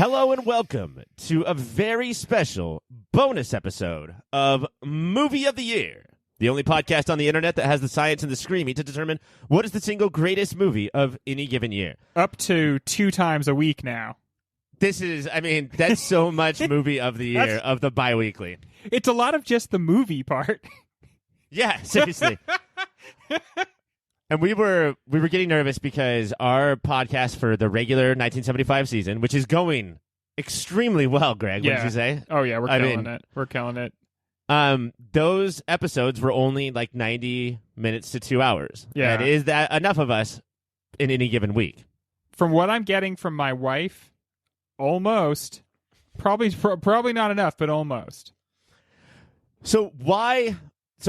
Hello and welcome to a very special bonus episode of Movie of the Year, the only podcast on the internet that has the science and the screaming to determine what is the single greatest movie of any given year. Up to 2 times a week now. This is, that's so much movie of the year of the bi-weekly. It's a lot of just the movie part. Yeah, seriously. And we were getting nervous because our podcast for the regular 1975 season, which is going extremely well, Greg, what did you say? Oh, yeah, we're killing it. We're killing it. Those episodes were only like 90 minutes to 2 hours. Yeah. And is that enough of us in any given week? From what I'm getting from my wife, almost. Probably not enough, but almost. So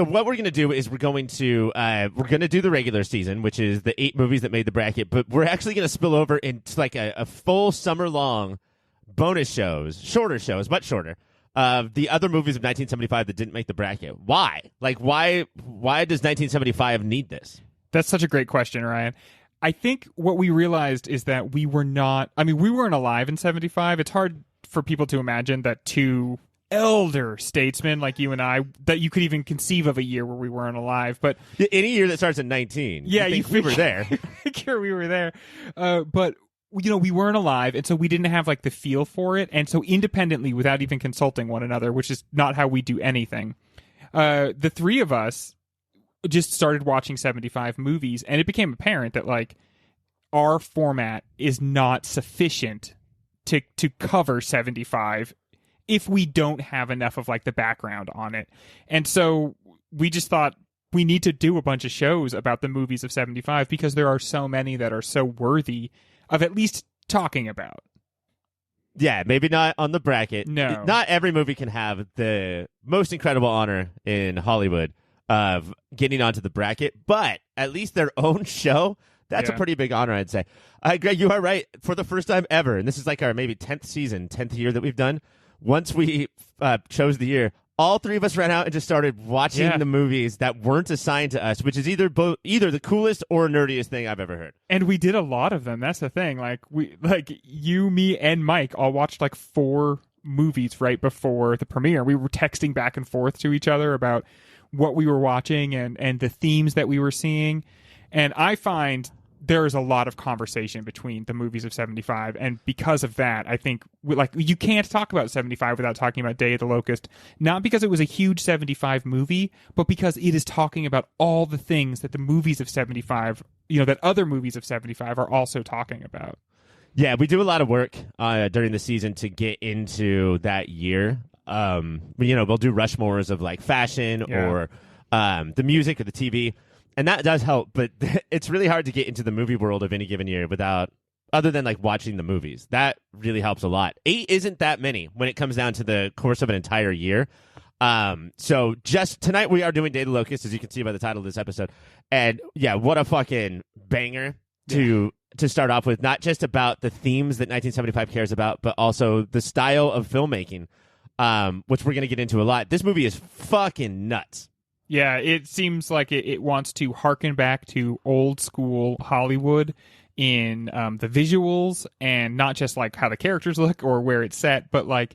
what we're going to do is we're going to do the regular season, which is the 8 movies that made the bracket, but we're actually going to spill over into like a full summer-long bonus shows, shorter shows, much shorter, of the other movies of 1975 that didn't make the bracket. Why? Like, why does 1975 need this? That's such a great question, Ryan. I think what we realized is that we weren't alive in 75. It's hard for people to imagine that two elder statesmen like you and I, that you could even conceive of a year where we weren't alive. But any year that starts at 19, yeah, we were there. Figure we were there. But we weren't alive, and so we didn't have like the feel for it. And so independently, without even consulting one another, which is not how we do anything, the three of us just started watching 75 movies, and it became apparent that like our format is not sufficient to cover 75 if we don't have enough of like the background on it. And so we just thought we need to do a bunch of shows about the movies of 75 because there are so many that are so worthy of at least talking about. Yeah, maybe not on the bracket. No. Not every movie can have the most incredible honor in Hollywood of getting onto the bracket, but at least their own show, that's a pretty big honor, I'd say. Greg, you are right. For the first time ever, and this is like our maybe 10th year that we've done, once we chose the year, all three of us ran out and just started watching the movies that weren't assigned to us, which is either the coolest or nerdiest thing I've ever heard. And we did a lot of them. That's the thing. You, me, and Mike all watched like 4 movies right before the premiere. We were texting back and forth to each other about what we were watching and the themes that we were seeing. And I find there is a lot of conversation between the movies of 75, and because of that, I think you can't talk about 75 without talking about Day of the Locust, not because it was a huge 75 movie, but because it is talking about all the things that the movies of 75, that other movies of 75 are also talking about. Yeah, we do a lot of work during the season to get into that year. We'll do Rushmores of like fashion or the music or the TV. And that does help, but it's really hard to get into the movie world of any given year other than like watching the movies. That really helps a lot. 8 isn't that many when it comes down to the course of an entire year. So just tonight we are doing Day of the Locust, as you can see by the title of this episode. And yeah, what a fucking banger to start off with. Not just about the themes that 1975 cares about, but also the style of filmmaking, which we're going to get into a lot. This movie is fucking nuts. Yeah, it seems like it wants to harken back to old school Hollywood in the visuals, and not just like how the characters look or where it's set, but like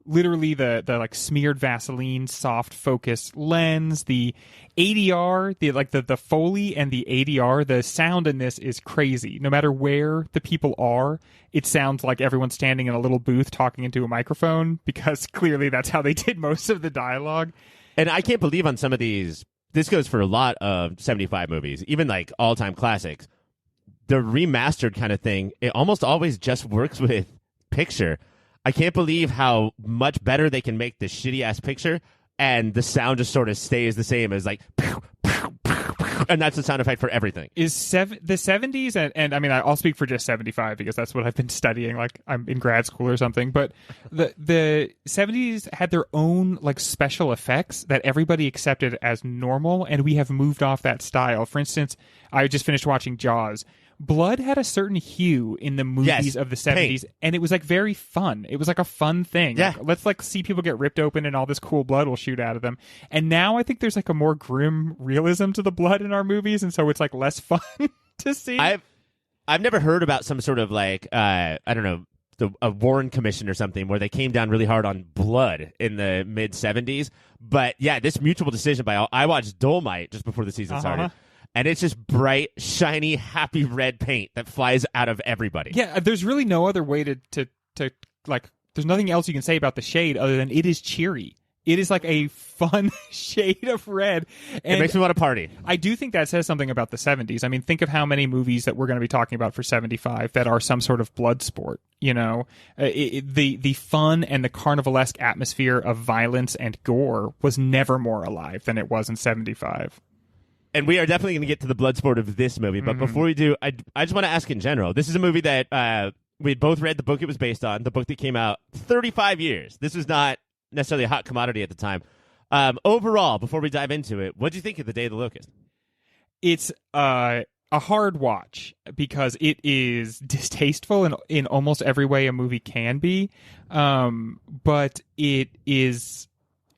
literally the like smeared Vaseline soft focus lens, the ADR, the Foley and the ADR. The sound in this is crazy. No matter where the people are, it sounds like everyone's standing in a little booth talking into a microphone, because clearly that's how they did most of the dialogue. And I can't believe on some of these, this goes for a lot of 75 movies, even like all-time classics, the remastered kind of thing, it almost always just works with picture. I can't believe how much better they can make this shitty-ass picture, and the sound just sort of stays the same as like, and that's the sound effect for everything. Is the 70s, and I mean, I'll speak for just 75 because that's what I've been studying, like I'm in grad school or something, but the 70s had their own like special effects that everybody accepted as normal, and we have moved off that style. For instance, I just finished watching Jaws. Blood had a certain hue in the movies of the 70s, and it was like very fun. It was like a fun thing. Yeah. Like, let's like see people get ripped open and all this cool blood will shoot out of them. And now I think there's like a more grim realism to the blood in our movies, and so it's like less fun to see. I've never heard about some sort of like I don't know, a Warren Commission or something where they came down really hard on blood in the mid 70s. But yeah, this mutual decision by I watched Dolomite just before the season started. And it's just bright, shiny, happy red paint that flies out of everybody. Yeah, there's really no other way to like, there's nothing else you can say about the shade other than it is cheery. It is like a fun shade of red. And it makes me want to party. I do think that says something about the 70s. I mean, think of how many movies that we're going to be talking about for 75 that are some sort of blood sport. You know, the fun and the carnivalesque atmosphere of violence and gore was never more alive than it was in 75. And we are definitely going to get to the blood sport of this movie. But before we do, I just want to ask in general. This is a movie that we both read the book it was based on, the book that came out 35 years. This was not necessarily a hot commodity at the time. Overall, before we dive into it, what do you think of The Day of the Locust? It's a hard watch because it is distasteful in almost every way a movie can be, but it is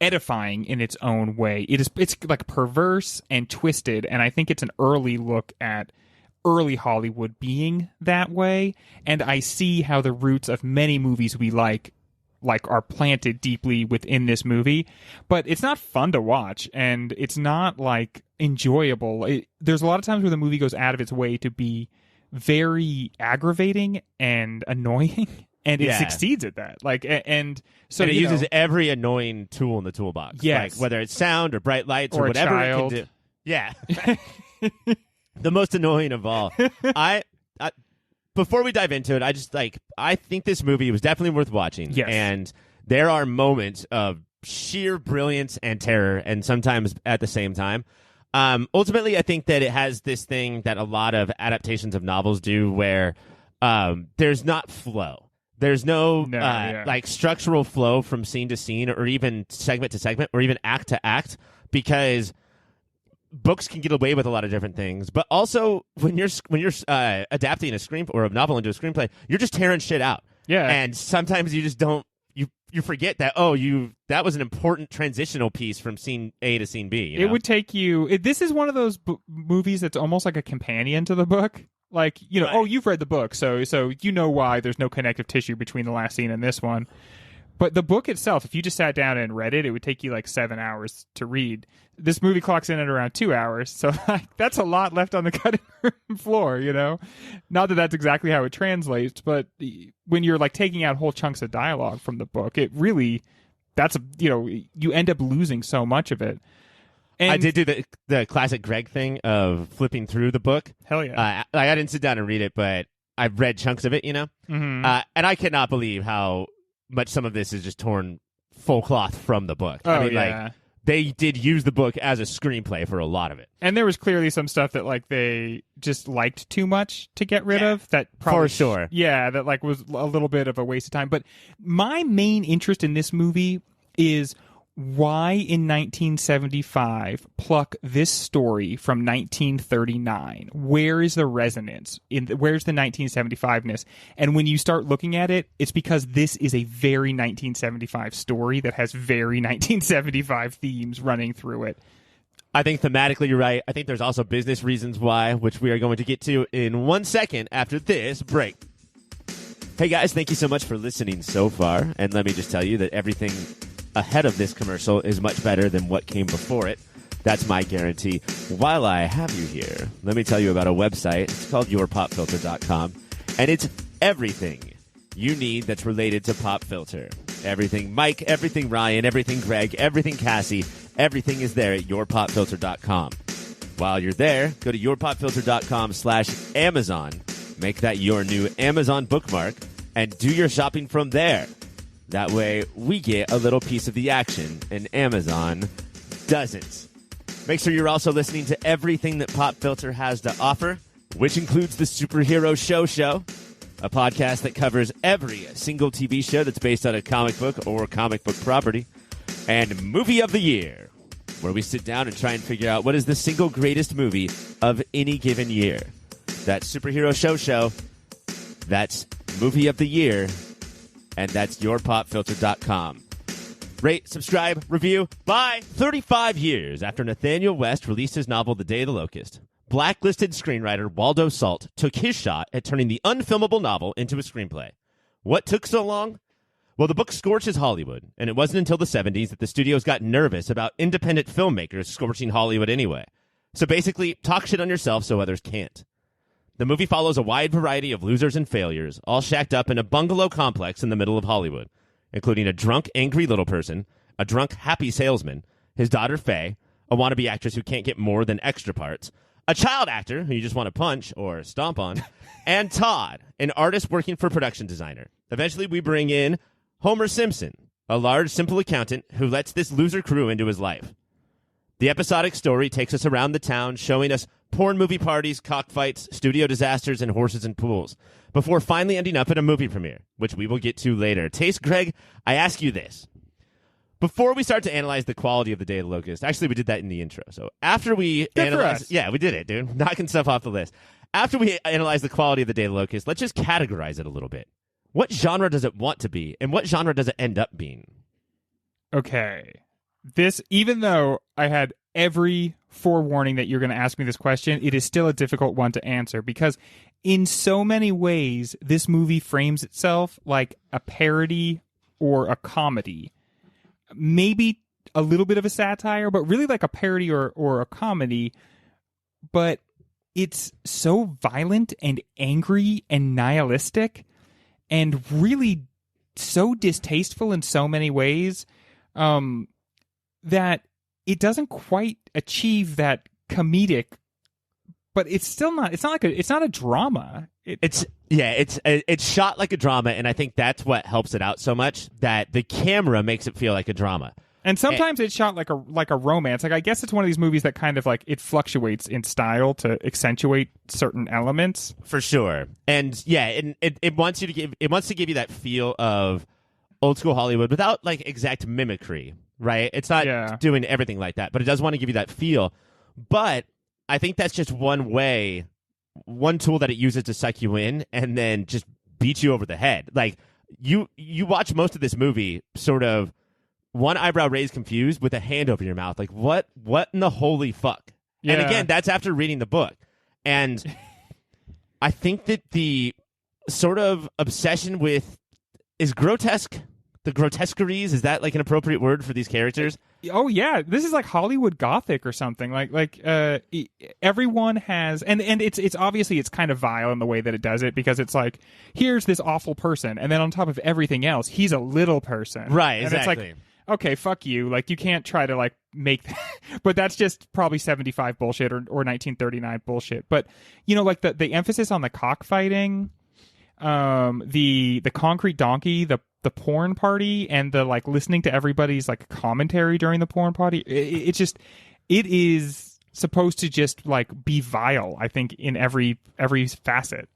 edifying in its own way. It's like perverse and twisted, and I think it's an early look at early Hollywood being that way, and I see how the roots of many movies we like are planted deeply within this movie, but it's not fun to watch, and it's not like enjoyable. There's a lot of times where the movie goes out of its way to be very aggravating and annoying, and it succeeds at that. So it uses every annoying tool in the toolbox. Yes. Like whether it's sound or bright lights or whatever child. it can do. Yeah. The most annoying of all. Before we dive into it, I think this movie was definitely worth watching. Yes. And there are moments of sheer brilliance and terror, and sometimes at the same time. Ultimately, I think that it has this thing that a lot of adaptations of novels do where there's not flow. There's no structural flow from scene to scene or even segment to segment or even act to act, because books can get away with a lot of different things, but also when you're adapting a screen or a novel into a screenplay, you're just tearing shit out. Yeah, and sometimes you just don't you forget that that was an important transitional piece from scene A to scene B. It would take you. This is one of those movies that's almost like a companion to the book. Like, right. You've read the book, so you know why there's no connective tissue between the last scene and this one. But the book itself, if you just sat down and read it, it would take you like 7 hours to read. This movie clocks in at around 2 hours, so that's a lot left on the cutting room floor, Not that that's exactly how it translates, but when you're like taking out whole chunks of dialogue from the book, it really, you end up losing so much of it. And I did do the classic Greg thing of flipping through the book. Hell yeah. I didn't sit down and read it, but I've read chunks of it, Mm-hmm. And I cannot believe how much some of this is just torn full cloth from the book. They did use the book as a screenplay for a lot of it. And there was clearly some stuff that they just liked too much to get rid of. That probably, for sure. Yeah, that was a little bit of a waste of time. But my main interest in this movie is why in 1975 pluck this story from 1939? Where is the resonance? Where's the 1975-ness? And when you start looking at it, it's because this is a very 1975 story that has very 1975 themes running through it. I think thematically you're right. I think there's also business reasons why, which we are going to get to in 1 second after this break. Hey guys, thank you so much for listening so far. And let me just tell you that everything ahead of this commercial is much better than what came before it. That's my guarantee. While I have you here, let me tell you about a website. It's called yourpopfilter.com, and it's everything you need that's related to Pop Filter. Everything Mike, everything Ryan, everything Greg, everything Cassie, everything is there at yourpopfilter.com. While you're there, go to yourpopfilter.com/Amazon. Make that your new Amazon bookmark and do your shopping from there. That way, we get a little piece of the action, and Amazon doesn't. Make sure you're also listening to everything that Pop Filter has to offer, which includes the Superhero Show, a podcast that covers every single TV show that's based on a comic book or comic book property, and Movie of the Year, where we sit down and try and figure out what is the single greatest movie of any given year. That's Superhero Show, that's Movie of the Year, and that's yourpopfilter.com. Rate, subscribe, review. Bye! 35 years after Nathaniel West released his novel The Day of the Locust, blacklisted screenwriter Waldo Salt took his shot at turning the unfilmable novel into a screenplay. What took so long? Well, the book scorches Hollywood, and it wasn't until the 70s that the studios got nervous about independent filmmakers scorching Hollywood anyway. So basically, talk shit on yourself so others can't. The movie follows a wide variety of losers and failures, all shacked up in a bungalow complex in the middle of Hollywood, including a drunk, angry little person, a drunk, happy salesman, his daughter Faye, a wannabe actress who can't get more than extra parts, a child actor who you just want to punch or stomp on, and Todd, an artist working for a production designer. Eventually, we bring in Homer Simpson, a large, simple accountant who lets this loser crew into his life. The episodic story takes us around the town, showing us porn movie parties, cockfights, studio disasters, and horses and pools, before finally ending up at a movie premiere, which we will get to later. Taste, Greg, I ask you this. Before we start to analyze the quality of the Day of the Locust, actually, we did that in the intro. So after we analyze, yeah, we did it, dude, knocking stuff off the list. After we analyze the quality of the Day of the Locust, let's just categorize it a little bit. What genre does it want to be, and what genre does it end up being? Okay. This, even though I had every forewarning that you're going to ask me this question, it is still a difficult one to answer because in so many ways, this movie frames itself like a parody or a comedy. Maybe a little bit of a satire, but really like a parody or a comedy. But it's so violent and angry and nihilistic and really so distasteful in so many ways that it doesn't quite achieve that comedic, but it's still not. It's not a drama. It's shot like a drama, and I think that's what helps it out so much, that the camera makes it feel like a drama. And sometimes it's shot like a romance. Like I guess it's one of these movies that kind of like it fluctuates in style to accentuate certain elements. For sure. And yeah, and it wants to give you that feel of old school Hollywood without like exact mimicry, right? It's not doing everything like that, but it does want to give you that feel. But I think that's just one tool that it uses to suck you in and then just beat you over the head. Like you watch most of this movie sort of one eyebrow raised, confused, with a hand over your mouth. Like, what in the holy fuck? Yeah. And again, that's after reading the book. And I think that the sort of obsession with is grotesque. The grotesqueries, is that like an appropriate word for these characters? Oh yeah, this is like Hollywood Gothic or something. Like everyone has, and it's obviously it's kind of vile in the way that it does it because it's like here's this awful person, and then on top of everything else, he's a little person, right? And exactly. It's like, okay, fuck you. Like you can't try to like make that, but that's just probably 75 bullshit or 1939 bullshit. But you know, like the emphasis on the cockfighting, the concrete donkey, the porn party, and the like listening to everybody's like commentary during the porn party. It is supposed to just like be vile, I think, in every facet.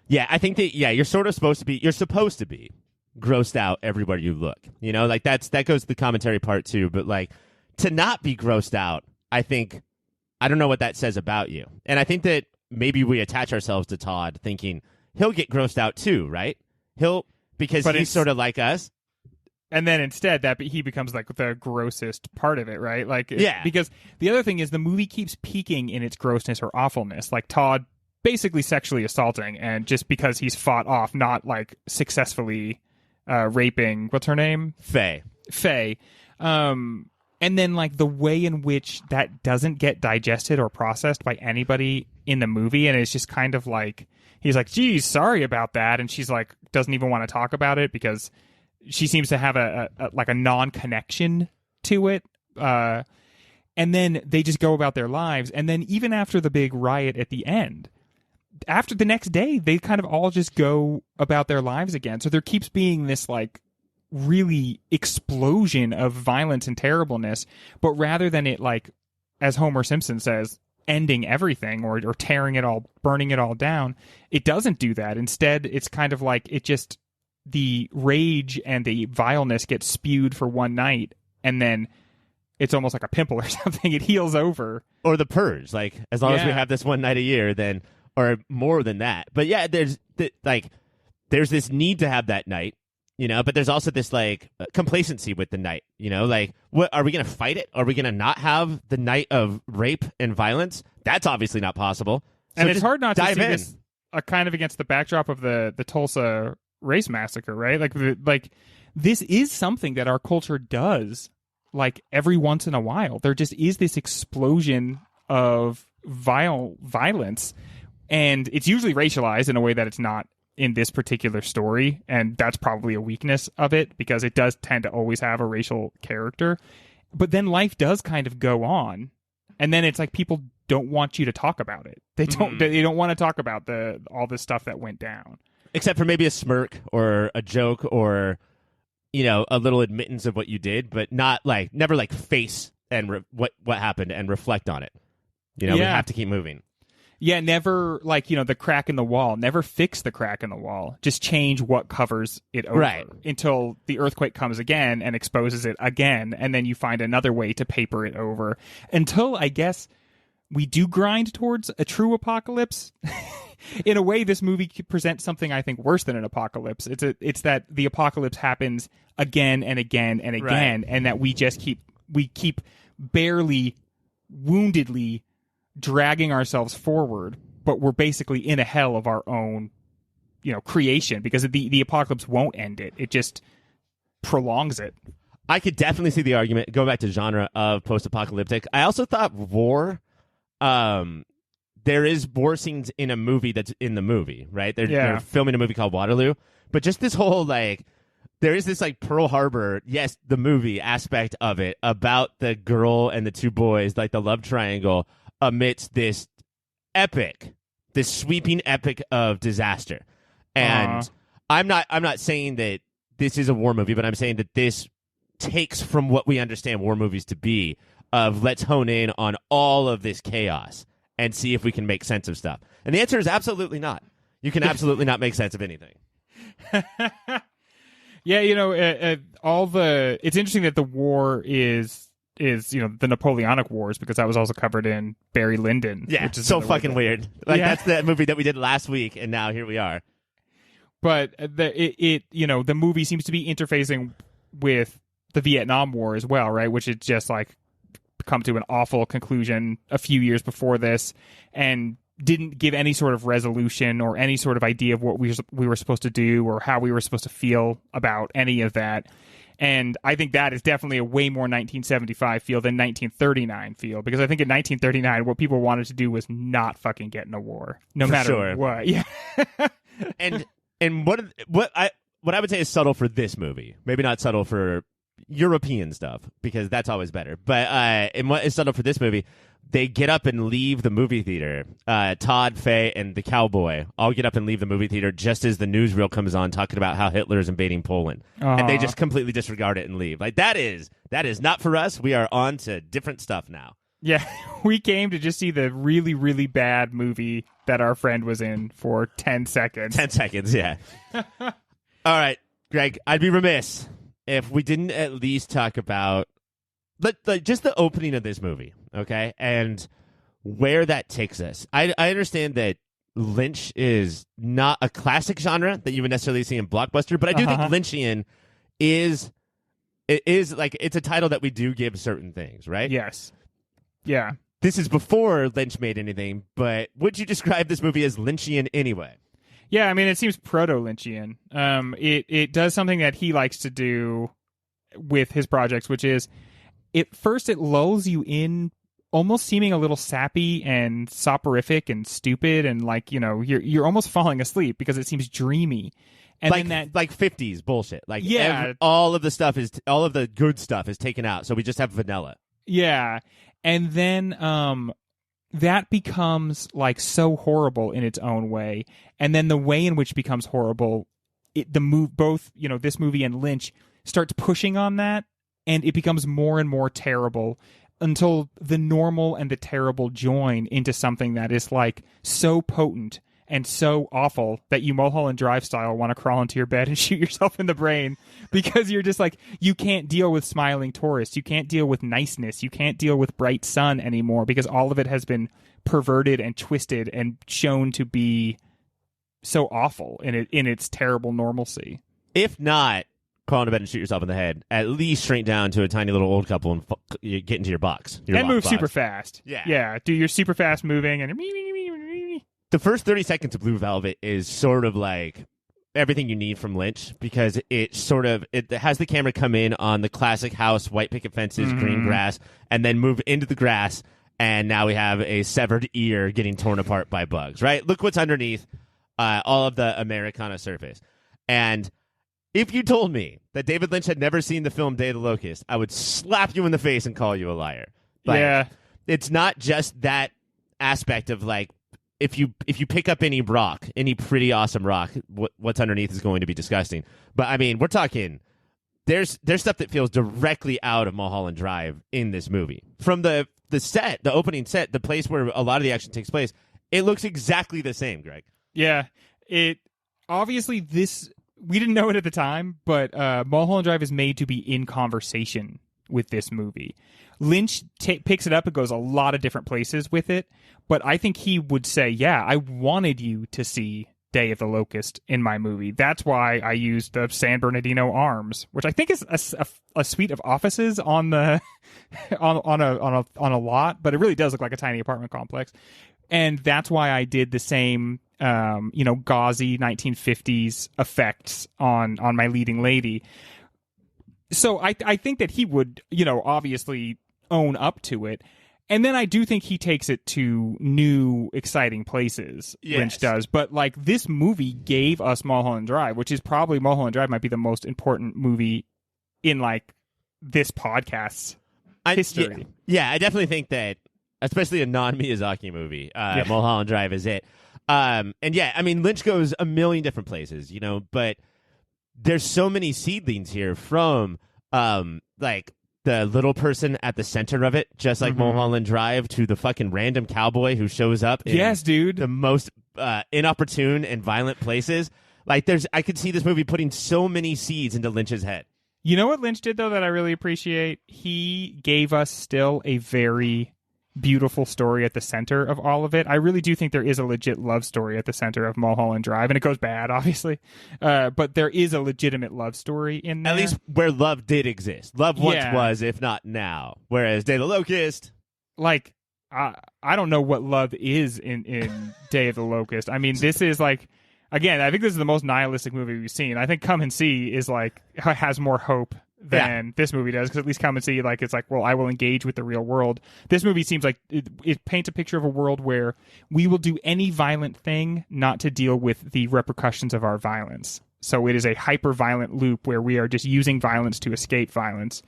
Yeah, I think that you're supposed to be grossed out everywhere you look. You know, like that goes to the commentary part too, but like to not be grossed out, I don't know what that says about you. And I think that maybe we attach ourselves to Todd thinking he'll get grossed out too, right? Because he's sort of like us. And then instead that he becomes like the grossest part of it, right? Like, yeah. Because the other thing is the movie keeps peaking in its grossness or awfulness. Like Todd basically sexually assaulting, and just because he's fought off, not like successfully raping, what's her name? Faye. And then like the way in which that doesn't get digested or processed by anybody in the movie. And it's just kind of like, he's like, geez, sorry about that. And she's like, doesn't even want to talk about it because she seems to have a non-connection to it. And then they just go about their lives. And then even after the big riot at the end, after the next day, they kind of all just go about their lives again. So there keeps being this like really explosion of violence and terribleness. But rather than it like, as Homer Simpson says, ending everything or tearing it all, burning it all down, it doesn't do that. Instead, it's kind of like the rage and the vileness gets spewed for one night, and then it's almost like a pimple or something. It heals over. Or the purge, like as long as we have this one night a year, then, or more than that. But yeah, there's this need to have that night, you know, but there's also this like complacency with the night, you know, like what are we going to fight it? Are we going to not have the night of rape and violence? That's obviously not possible. So and it's hard not to see in. this kind of against the backdrop of the Tulsa race massacre, right? Like this is something that our culture does like every once in a while. There just is this explosion of violence, and it's usually racialized in a way that it's not in this particular story, and that's probably a weakness of it because it does tend to always have a racial character. But then life does kind of go on, and then it's like people don't want you to talk about it. They don't want to talk about all the stuff that went down, except for maybe a smirk or a joke or a little admittance of what you did, but not like never like face and what happened and reflect on it. We have to keep moving. Yeah, never like, the crack in the wall. Never fix the crack in the wall. Just change what covers it over until the earthquake comes again and exposes it again, and then you find another way to paper it over until, I guess, we do grind towards a true apocalypse. In a way, this movie presents something I think worse than an apocalypse. It's that the apocalypse happens again and again and again, and that we keep barely, woundedly dragging ourselves forward, but we're basically in a hell of our own, creation, because the apocalypse won't end it. It just prolongs it. I could definitely see the argument, go back to genre of post-apocalyptic. I also thought war, there is war scenes in a movie that's in the movie, right? They're filming a movie called Waterloo, but just this whole, like, there is this, like, Pearl Harbor, yes, the movie aspect of it, about the girl and the two boys, like the love triangle, amidst this sweeping epic of disaster. And I'm not saying that this is a war movie, but I'm saying that this takes from what we understand war movies to be, of let's hone in on all of this chaos and see if we can make sense of stuff. And the answer is absolutely not. You can absolutely not make sense of anything. Yeah, it's interesting that the war is the Napoleonic Wars, because that was also covered in Barry Lyndon. Yeah, which is so fucking weird. Like, that's that movie that we did last week, and now here we are. But the movie seems to be interfacing with the Vietnam War as well, right? Which is just like come to an awful conclusion a few years before this, and didn't give any sort of resolution or any sort of idea of what we were supposed to do or how we were supposed to feel about any of that. And I think that is definitely a way more 1975 feel than 1939 feel, because I think in 1939 what people wanted to do was not fucking get in a war, no matter what. Yeah. and what I would say is subtle for this movie, maybe not subtle for European stuff, because that's always better. But and what is subtle for this movie, they get up and leave the movie theater. Todd, Faye, and the cowboy all get up and leave the movie theater just as the newsreel comes on talking about how Hitler is invading Poland. And they just completely disregard it and leave. Like, that is not for us. We are on to different stuff now. Yeah, we came to just see the really, really bad movie that our friend was in for 10 seconds. 10 seconds, yeah. All right, Greg, I'd be remiss if we didn't at least talk about just the opening of this movie, okay, and where that takes us. I understand that Lynch is not a classic genre that you would necessarily see in blockbuster, but I do think Lynchian is like, it's a title that we do give certain things, right? Yes. Yeah. This is before Lynch made anything, but would you describe this movie as Lynchian anyway? Yeah, I mean, it seems proto-Lynchian. It does something that he likes to do with his projects, which is, it lulls you in, almost seeming a little sappy and soporific and stupid, and like, you're almost falling asleep because it seems dreamy. And like, then like 50s bullshit. Like, all of the good stuff is taken out, so we just have vanilla. Yeah. And then that becomes like so horrible in its own way. And then the way in which it becomes horrible, both this movie and Lynch starts pushing on that, and it becomes more and more terrible until the normal and the terrible join into something that is like so potent and so awful that you Mulholland Drive style want to crawl into your bed and shoot yourself in the brain, because you're just like, you can't deal with smiling tourists. You can't deal with niceness. You can't deal with bright sun anymore, because all of it has been perverted and twisted and shown to be so awful in its terrible normalcy. If not crawl into bed and shoot yourself in the head, at least shrink down to a tiny little old couple and get into your box. And move super fast. Yeah. Do your super fast moving and the first 30 seconds of Blue Velvet is sort of like everything you need from Lynch, because it has the camera come in on the classic house, white picket fences, green grass, and then move into the grass, and now we have a severed ear getting torn apart by bugs, right? Look what's underneath all of the Americana surface. And if you told me that David Lynch had never seen the film Day of the Locust, I would slap you in the face and call you a liar. Yeah. It's not just that aspect of like, if you pick up any rock, any pretty awesome rock, what's underneath is going to be disgusting. But I mean, we're talking there's stuff that feels directly out of Mulholland Drive in this movie. From the set, the opening set, the place where a lot of the action takes place, it looks exactly the same, Greg. Yeah. It obviously we didn't know it at the time, but Mulholland Drive is made to be in conversation with this movie. Lynch picks it up and goes a lot of different places with it, but I think he would say, yeah, I wanted you to see Day of the Locust in my movie. That's why I used the San Bernardino Arms, which I think is a suite of offices on the on a lot, but it really does look like a tiny apartment complex. And that's why I did the same gauzy 1950s effects on my leading lady. So I think that he would, obviously own up to it. And then I do think he takes it to new, exciting places, yes. Lynch does. But, like, this movie gave us Mulholland Drive, which is probably, Mulholland Drive might be the most important movie in, like, this podcast's history. Yeah, I definitely think that, especially a non-Miyazaki movie, Mulholland Drive is it. And, yeah, I mean, Lynch goes a million different places, but there's so many seedlings here from, like, the little person at the center of it, just like Mulholland Drive, to the fucking random cowboy who shows up in the most inopportune and violent places. Like, I could see this movie putting so many seeds into Lynch's head. You know what Lynch did, though, that I really appreciate? He gave us still a very beautiful story at the center of all of it. I really do think there is a legit love story at the center of Mulholland Drive, and it goes bad, obviously. But there is a legitimate love story in there. At least where love did exist. Love once was, if not now. Whereas Day of the Locust... Like, I don't know what love is in Day of the Locust. I mean, this is like... Again, I think this is the most nihilistic movie we've seen. I think Come and See is like has more hope than this movie does, because at least Come and See, like, it's like, well, I will engage with the real world. This movie seems like it paints a picture of a world where we will do any violent thing not to deal with the repercussions of our violence. So it is a hyper-violent loop where we are just using violence to escape violence,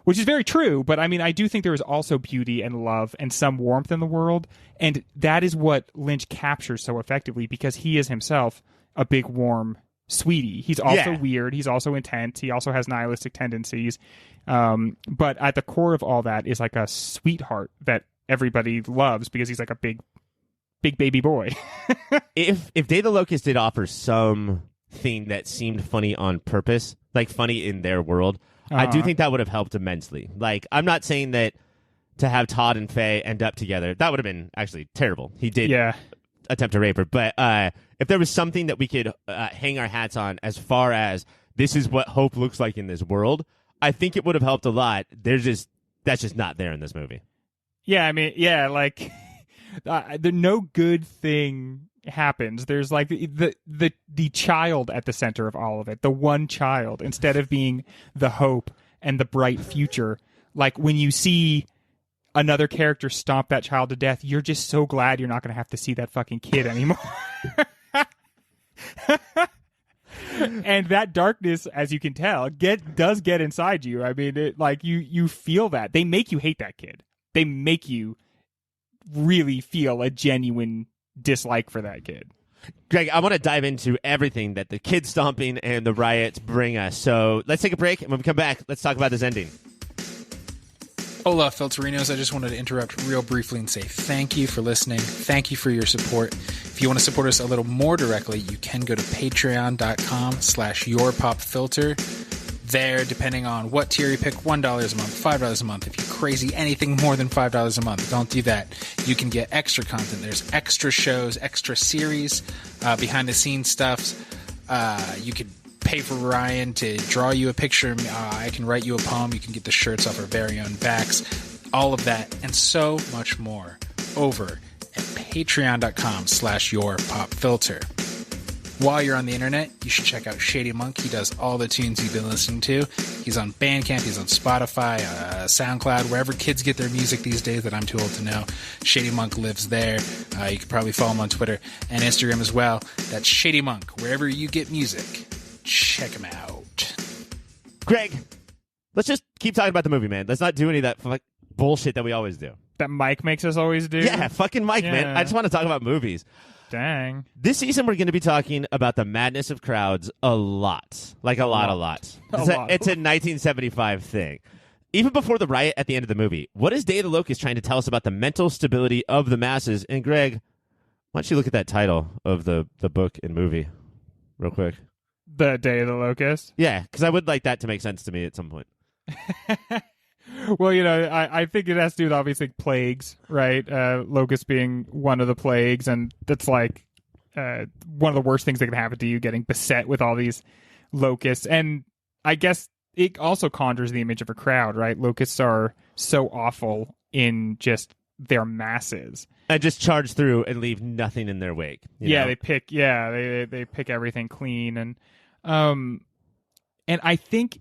which is very true. But I mean, I do think there is also beauty and love and some warmth in the world. And that is what Lynch captures so effectively, because he is himself a big, warm sweetie. He's also weird. He's also intense. He also has nihilistic tendencies. But at the core of all that is like a sweetheart that everybody loves because he's like a big baby boy. If Day of the Locust did offer something that seemed funny on purpose, like funny in their world, I do think that would have helped immensely. Like, I'm not saying that to have Todd and Faye end up together, that would have been actually terrible. He did attempt to rape her. But if there was something that we could hang our hats on as far as this is what hope looks like in this world, I think it would have helped a lot. That's just not there in this movie. Yeah, I mean, like the no good thing happens. There's like the child at the center of all of it, the one child, instead of being the hope and the bright future. Like, when you see another character stomp that child to death, you're just so glad you're not going to have to see that fucking kid anymore. And that darkness, as you can tell, does get inside you. I mean, you feel that. They make you hate that kid. They make you really feel a genuine dislike for that kid. Greg, I want to dive into everything that the kid stomping and the riots bring us. So let's take a break, and when we come back, let's talk about this ending. Hola, Filterinos. I just wanted to interrupt real briefly and say thank you for listening. Thank you for your support. If you want to support us a little more directly, you can go to patreon.com/yourpopfilter. There, depending on what tier you pick, $1 a month, $5 a month. If you're crazy, anything more than $5 a month, don't do that. You can get extra content. There's extra shows, extra series, behind-the-scenes stuff. You could pay for Ryan to draw you a picture. I can write you a poem. You can get the shirts off our very own backs. All of that and so much more over at patreon.com/yourpopfilter. While you're on the internet, you should check out Shady Monk. He does all the tunes you've been listening to. He's on Bandcamp, he's on Spotify, SoundCloud, wherever kids get their music these days that I'm too old to know. Shady Monk lives there. You can probably follow him on Twitter and Instagram as well. That's Shady Monk. Wherever you get music, check him out. Greg, let's just keep talking about the movie, man. Let's not do any of that bullshit that we always do. That Mike makes us always do? Yeah, fucking Mike, man. I just want to talk about movies. Dang. This season, we're going to be talking about the madness of crowds a lot. Like a lot. It's a 1975 thing. Even before the riot at the end of the movie, what is Day of the Locust trying to tell us about the mental stability of the masses? And Greg, why don't you look at that title of the book and movie real quick? The Day of the Locust? Yeah, because I would like that to make sense to me at some point. Well, I think it has to do with obviously plagues, right? Locust being one of the plagues, and that's like one of the worst things that can happen to you, getting beset with all these locusts. And I guess it also conjures the image of a crowd, right? Locusts are so awful in just their masses. And just charge through and leave nothing in their wake. They pick everything clean. And I think,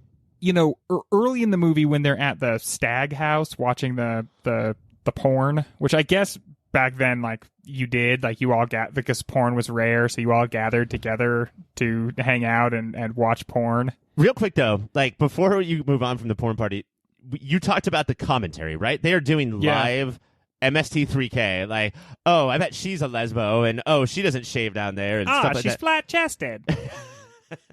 early in the movie when they're at the stag house watching the porn, which I guess back then, like, you did, like, you all because porn was rare, so you all gathered together to hang out and watch porn. Real quick, though, like, before you move on from the porn party, you talked about the commentary, right? They are doing live MST3K, like, oh, I bet she's a lesbo, and oh, she doesn't shave down there, and stuff like that. She's flat-chested.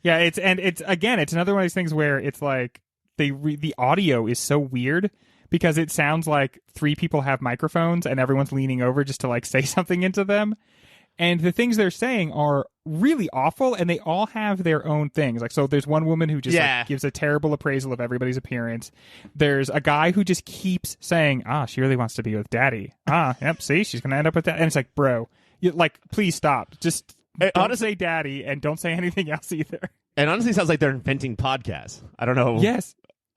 Yeah, it's another one of these things where it's like the audio is so weird because it sounds like three people have microphones and everyone's leaning over just to like say something into them. And the things they're saying are really awful, and they all have their own things. Like, so there's one woman who just gives a terrible appraisal of everybody's appearance. There's a guy who just keeps saying, she really wants to be with daddy. Yep, see, she's going to end up with that. And it's like, bro, please stop. Just don't say daddy, and don't say anything else either. And honestly, it sounds like they're inventing podcasts. I don't know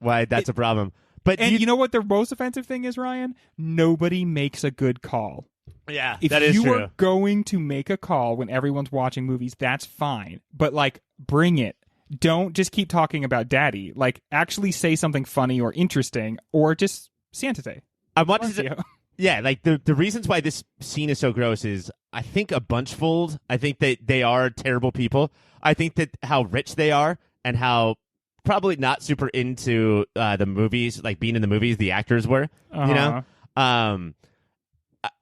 why that's a problem. But you know what the most offensive thing is, Ryan? Nobody makes a good call. Yeah, if that is true. If you are going to make a call when everyone's watching movies, that's fine. But, like, bring it. Don't just keep talking about daddy. Like, actually say something funny or interesting, or just siéntate. I wanted to... Yeah, like, the reasons why this scene is so gross is, I think, a bunchfold. I think that they are terrible people. I think that how rich they are and how probably not super into the movies, like being in the movies, the actors were, you know?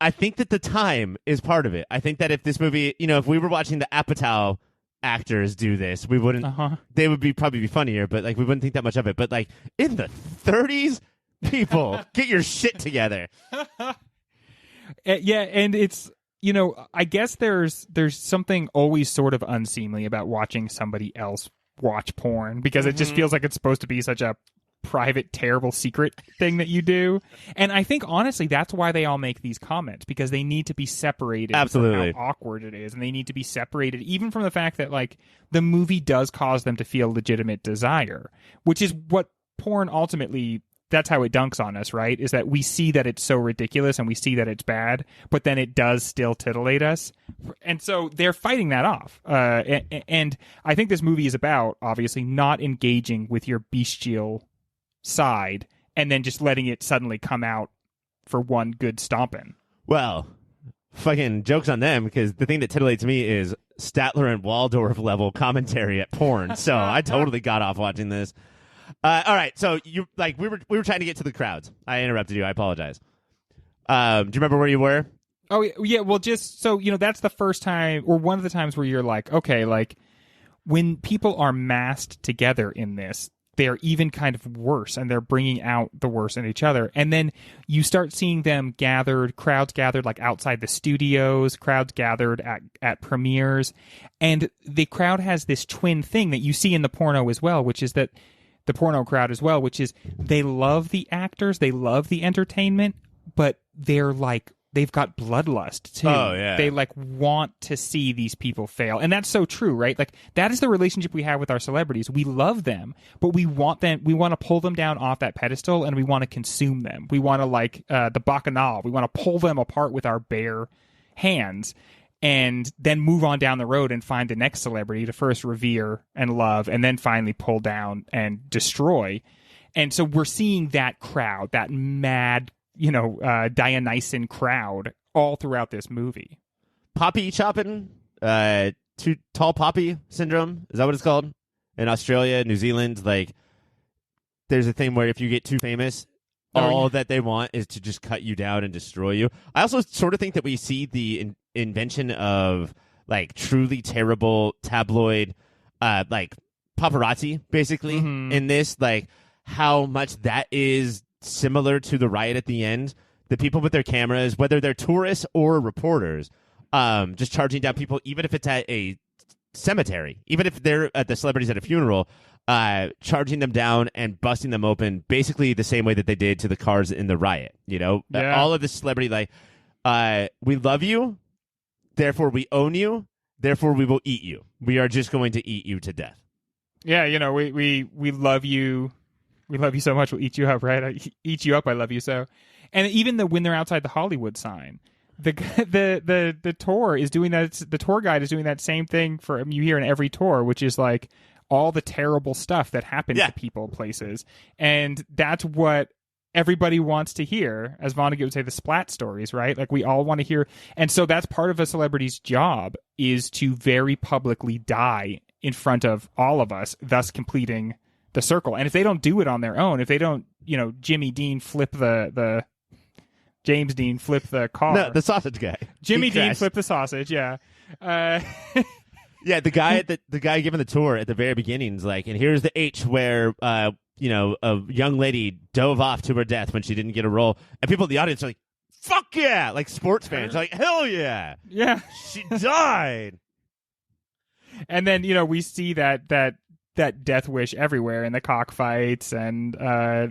I think that the time is part of it. I think that if this movie, if we were watching the Apatow actors do this, we wouldn't, they would probably be funnier, but like we wouldn't think that much of it. But like in the 30s, people, get your shit together. Yeah, and it's, I guess there's something always sort of unseemly about watching somebody else watch porn, because it just feels like it's supposed to be such a private, terrible secret thing that you do. And I think, honestly, that's why they all make these comments, because they need to be separated Absolutely. from how awkward it is. And they need to be separated even from the fact that, like, the movie does cause them to feel legitimate desire, which is what porn ultimately... That's how it dunks on us, right? Is that we see that it's so ridiculous and we see that it's bad, but then it does still titillate us. And so they're fighting that off. And I think this movie is about, obviously, not engaging with your bestial side and then just letting it suddenly come out for one good stomping. Well, fucking joke's on them, because the thing that titillates me is Statler and Waldorf level commentary at porn. So I totally got off watching this. All right, so we were trying to get to the crowds. I interrupted you. I apologize. Do you remember where you were? Oh yeah. Well, just so that's the first time, or one of the times, where you're like, okay, like when people are massed together in this, they're even kind of worse, and they're bringing out the worst in each other. And then you start seeing them crowds gathered like outside the studios, crowds gathered at premieres, and the crowd has this twin thing that you see in the porno as well, which is that. The porno crowd as well, which is they love the actors, they love the entertainment, but they're like, they've got bloodlust too. Oh, yeah. They like want to see these people fail. And that's so true, right? Like that is the relationship we have with our celebrities. We love them, but we want to pull them down off that pedestal, and we want to consume them. We want to, like the bacchanal, we want to pull them apart with our bare hands. and then move on down the road and find the next celebrity to first revere and love, and then finally pull down and destroy. And so we're seeing that crowd, that mad, Dionysian crowd all throughout this movie. Poppy chopping, too tall poppy syndrome. Is that what it's called? In Australia, New Zealand, like there's a thing where if you get too famous, all that they want is to just cut you down and destroy you. I also sort of think that we see the invention of like truly terrible tabloid, like paparazzi, basically, in this, like how much that is similar to the riot at the end. The people with their cameras, whether they're tourists or reporters, just charging down people, even if it's at a cemetery, even if they're at the celebrities at a funeral, charging them down and busting them open, basically the same way that they did to the cars in the riot. All of the celebrity, like, we love you, therefore we own you, therefore we will eat you. We are just going to eat you to death. Yeah, we love you. We love you so much, we'll eat you up, right? I eat you up, I love you so. And even when they're outside the Hollywood sign, the tour is doing that. The tour guide is doing that same thing you hear in every tour, which is like all the terrible stuff that happens to people, places, and that's what everybody wants to hear. As Vonnegut would say, the splat stories, right? Like we all want to hear, and so that's part of a celebrity's job is to very publicly die in front of all of us, thus completing the circle. And if they don't do it on their own, if they don't, James Dean flip the car. No, the sausage guy. Jimmy Dean flip the sausage. Yeah. Yeah, the guy giving the tour at the very beginning is like, and here's the H where a young lady dove off to her death when she didn't get a role, and people in the audience are like, "Fuck yeah!" Like sports fans are like, "Hell yeah, yeah, she died." And then we see that death wish everywhere in the cockfights and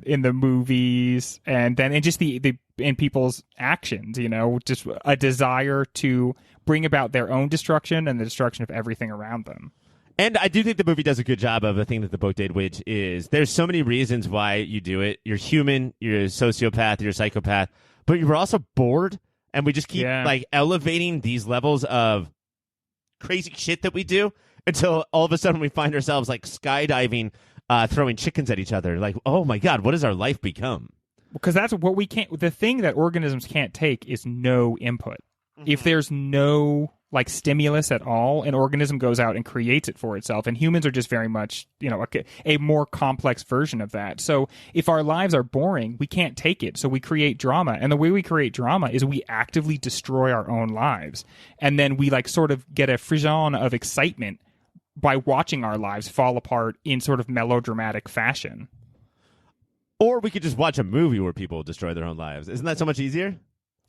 in the movies, and then in just the in people's actions, just a desire to bring about their own destruction and the destruction of everything around them. And I do think the movie does a good job of a thing that the book did, which is there's so many reasons why you do it. You're human, you're a sociopath, you're a psychopath, but you were also bored, and we just keep like elevating these levels of crazy shit that we do until all of a sudden we find ourselves like skydiving, throwing chickens at each other. Like, oh my God, what has our life become? Because that's what we can't. The thing that organisms can't take is no input. If there's no like stimulus at all, an organism goes out and creates it for itself. And humans are just very much, a more complex version of that. So if our lives are boring, we can't take it. So we create drama. And the way we create drama is we actively destroy our own lives. And then we like sort of get a frisson of excitement by watching our lives fall apart in sort of melodramatic fashion. Or we could just watch a movie where people destroy their own lives. Isn't that so much easier?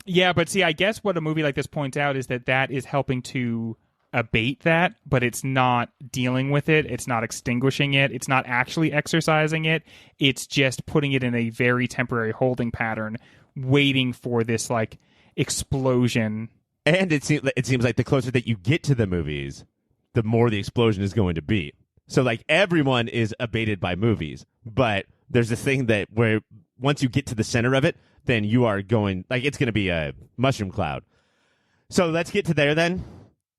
Yeah, but see, I guess what a movie like this points out is that is helping to abate that, but it's not dealing with it. It's not extinguishing it. It's not actually exercising it. It's just putting it in a very temporary holding pattern, waiting for this like explosion. And it seems like the closer that you get to the movies, the more the explosion is going to be. So like everyone is abated by movies, but there's this thing that where once you get to the center of it, then you are going, like, it's going to be a mushroom cloud. So let's get to there then,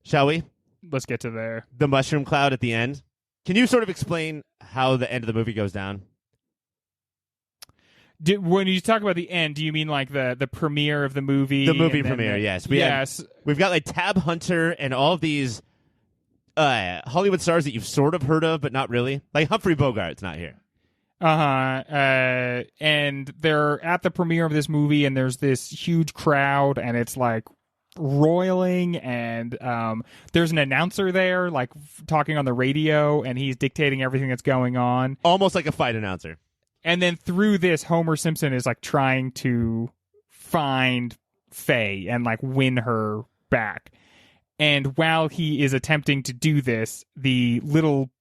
shall we? Let's get to there. The mushroom cloud at the end. Can you sort of explain how the end of the movie goes down? When you talk about the end, do you mean like the premiere of the movie? The movie premiere, yes. We've got like Tab Hunter and all of these Hollywood stars that you've sort of heard of, but not really. Like Humphrey Bogart's not here. And they're at the premiere of this movie, and there's this huge crowd, and it's like roiling, and there's an announcer there, like talking on the radio, and he's dictating everything that's going on. Almost like a fight announcer. And then through this, Homer Simpson is like trying to find Faye and like win her back. And while he is attempting to do this, the little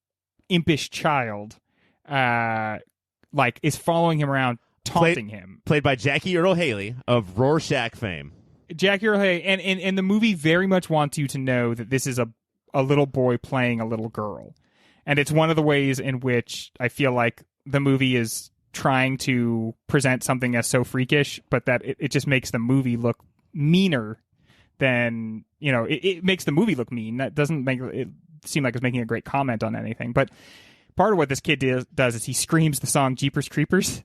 impish child is following him around, taunting him. Played by Jackie Earle Haley of Rorschach fame. Jackie Earle Haley, and the movie very much wants you to know that this is a little boy playing a little girl. And it's one of the ways in which I feel like the movie is trying to present something as so freakish, but that it just makes the movie look meaner then, it makes the movie look mean. That doesn't make it seem like it's making a great comment on anything. But part of what this kid does is he screams the song Jeepers Creepers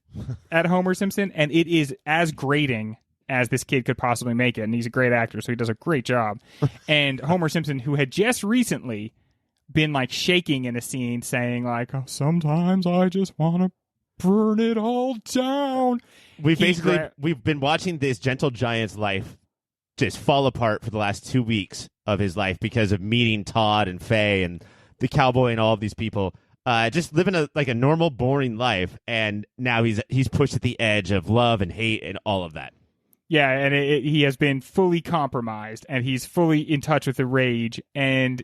at Homer Simpson, and it is as grating as this kid could possibly make it. And he's a great actor, so he does a great job. And Homer Simpson, who had just recently been like shaking in a scene saying like, oh, sometimes I just want to burn it all down. We've been watching this gentle giant's life just fall apart for the last 2 weeks of his life because of meeting Todd and Faye and the cowboy and all of these people. Just living a normal, boring life, and now he's pushed at the edge of love and hate and all of that. Yeah, and he has been fully compromised, and he's fully in touch with the rage, and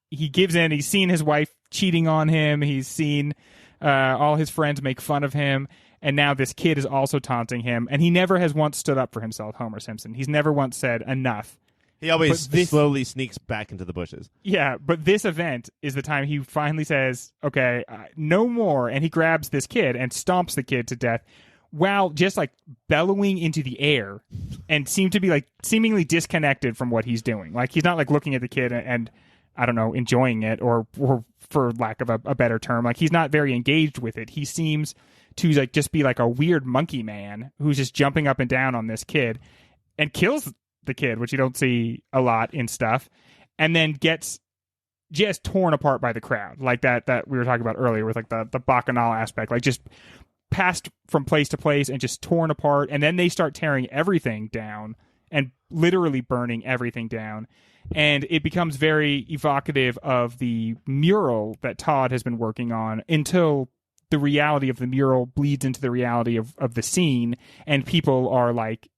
he gives in. He's seen his wife cheating on him. He's seen all his friends make fun of him, and now this kid is also taunting him, and he never has once stood up for himself, Homer Simpson. He's never once said enough. He always slowly sneaks back into the bushes. Yeah, but this event is the time he finally says, okay, no more, and he grabs this kid and stomps the kid to death while just like bellowing into the air and seem to be like seemingly disconnected from what he's doing. Like he's not like looking at the kid and I don't know, enjoying it or for lack of a better term, like he's not very engaged with it. He seems to like just be like a weird monkey man who's just jumping up and down on this kid and kills the kid, which you don't see a lot in stuff, and then gets just torn apart by the crowd, like that we were talking about earlier with like the bacchanal aspect, like just passed from place to place and just torn apart. And then they start tearing everything down and literally burning everything down. And it becomes very evocative of the mural that Todd has been working on until the reality of the mural bleeds into the reality of the scene, and people are like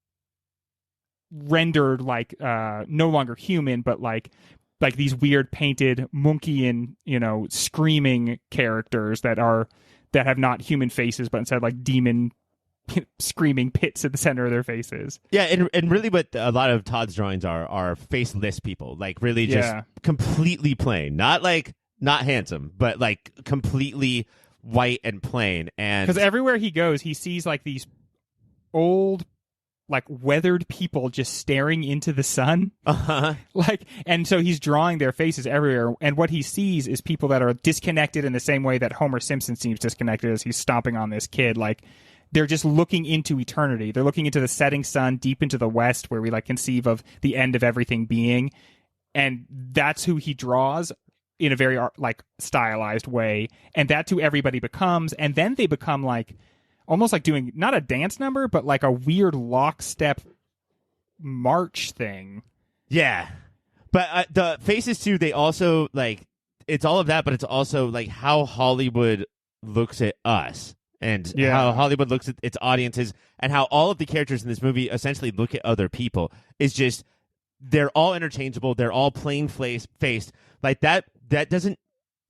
rendered like no longer human, but like these weird painted Munchian, screaming characters that have not human faces, but instead like demon screaming pits at the center of their faces. Yeah, and really what a lot of Todd's drawings are faceless people, like really just completely plain, not handsome, but like completely white and plain. And because everywhere he goes, he sees like these old, like weathered people just staring into the sun. And so he's drawing their faces everywhere, and what he sees is people that are disconnected in the same way that Homer Simpson seems disconnected as he's stomping on this kid. Like they're just looking into eternity. They're looking into the setting sun deep into the west, where we like conceive of the end of everything being, and that's who he draws in a very like stylized way, and that's who everybody becomes. And then they become like almost like doing not a dance number, but like a weird lockstep march thing. Yeah. But the faces too, they also like, it's all of that, but it's also like how Hollywood looks at us and how Hollywood looks at its audiences, and how all of the characters in this movie essentially look at other people. Is just, they're all interchangeable. They're all plain faced. Like that doesn't,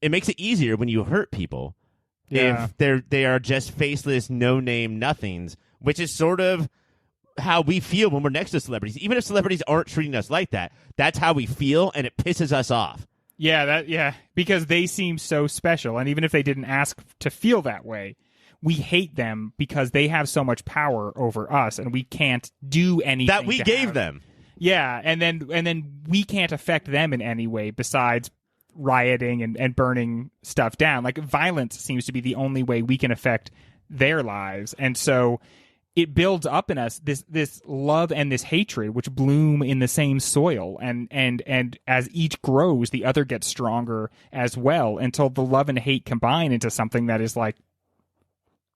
it makes it easier when you hurt people. Yeah. If they are just faceless, no-name nothings, which is sort of how we feel when we're next to celebrities. Even if celebrities aren't treating us like that, that's how we feel, and it pisses us off. Yeah, because they seem so special, and even if they didn't ask to feel that way, we hate them because they have so much power over us, and we can't do anything that we gave them. Yeah, and then we can't affect them in any way besides rioting and burning stuff down. Like violence seems to be the only way we can affect their lives, and so it builds up in us this love and this hatred, which bloom in the same soil, and as each grows, the other gets stronger as well, until the love and hate combine into something that is like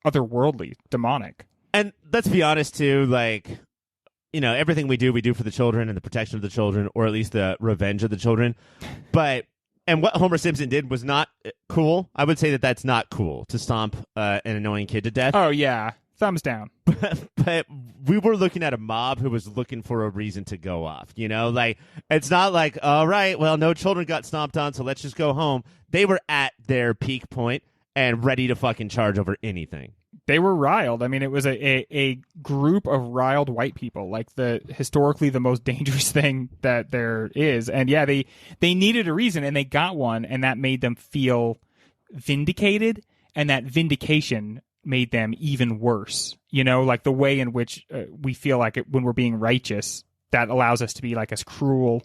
otherworldly, demonic. And let's be honest too, like, everything we do for the children and the protection of the children, or at least the revenge of the children. And what Homer Simpson did was not cool. I would say that that's not cool, to stomp an annoying kid to death. Oh, yeah. Thumbs down. But we were looking at a mob who was looking for a reason to go off. Like, it's not like, all right, well, no children got stomped on, so let's just go home. They were at their peak point and ready to fucking charge over anything. They were riled. I mean, it was a group of riled white people, like historically the most dangerous thing that there is. And yeah, they needed a reason, and they got one, and that made them feel vindicated, and that vindication made them even worse. Like the way in which we feel like when we're being righteous that allows us to be like as cruel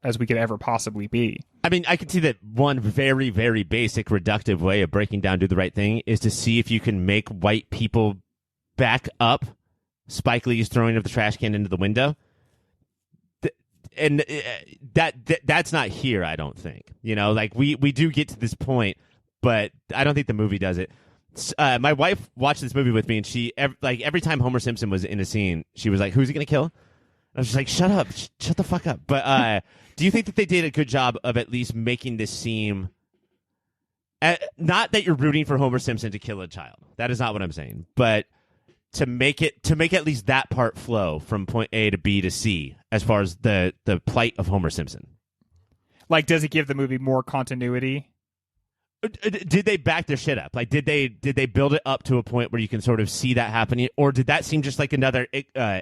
as we could ever possibly be. I mean, I can see that one very, very basic reductive way of breaking down Do the Right Thing is to see if you can make white people back up Spike Lee's throwing of the trash can into the window. And that's not here, I don't think. You know, like we do get to this point, but I don't think the movie does it. My wife watched this movie with me, and she every time Homer Simpson was in a scene, she was like, "Who's he gonna kill?" I was just like, "Shut up, shut the fuck up." But do you think that they did a good job of at least making this seem? Not that you're rooting for Homer Simpson to kill a child. That is not what I'm saying. But to make at least that part flow from point A to B to C, as far as the plight of Homer Simpson. Like, does it give the movie more continuity? Did they back their shit up? Like, did they build it up to a point where you can sort of see that happening, or did that seem just like another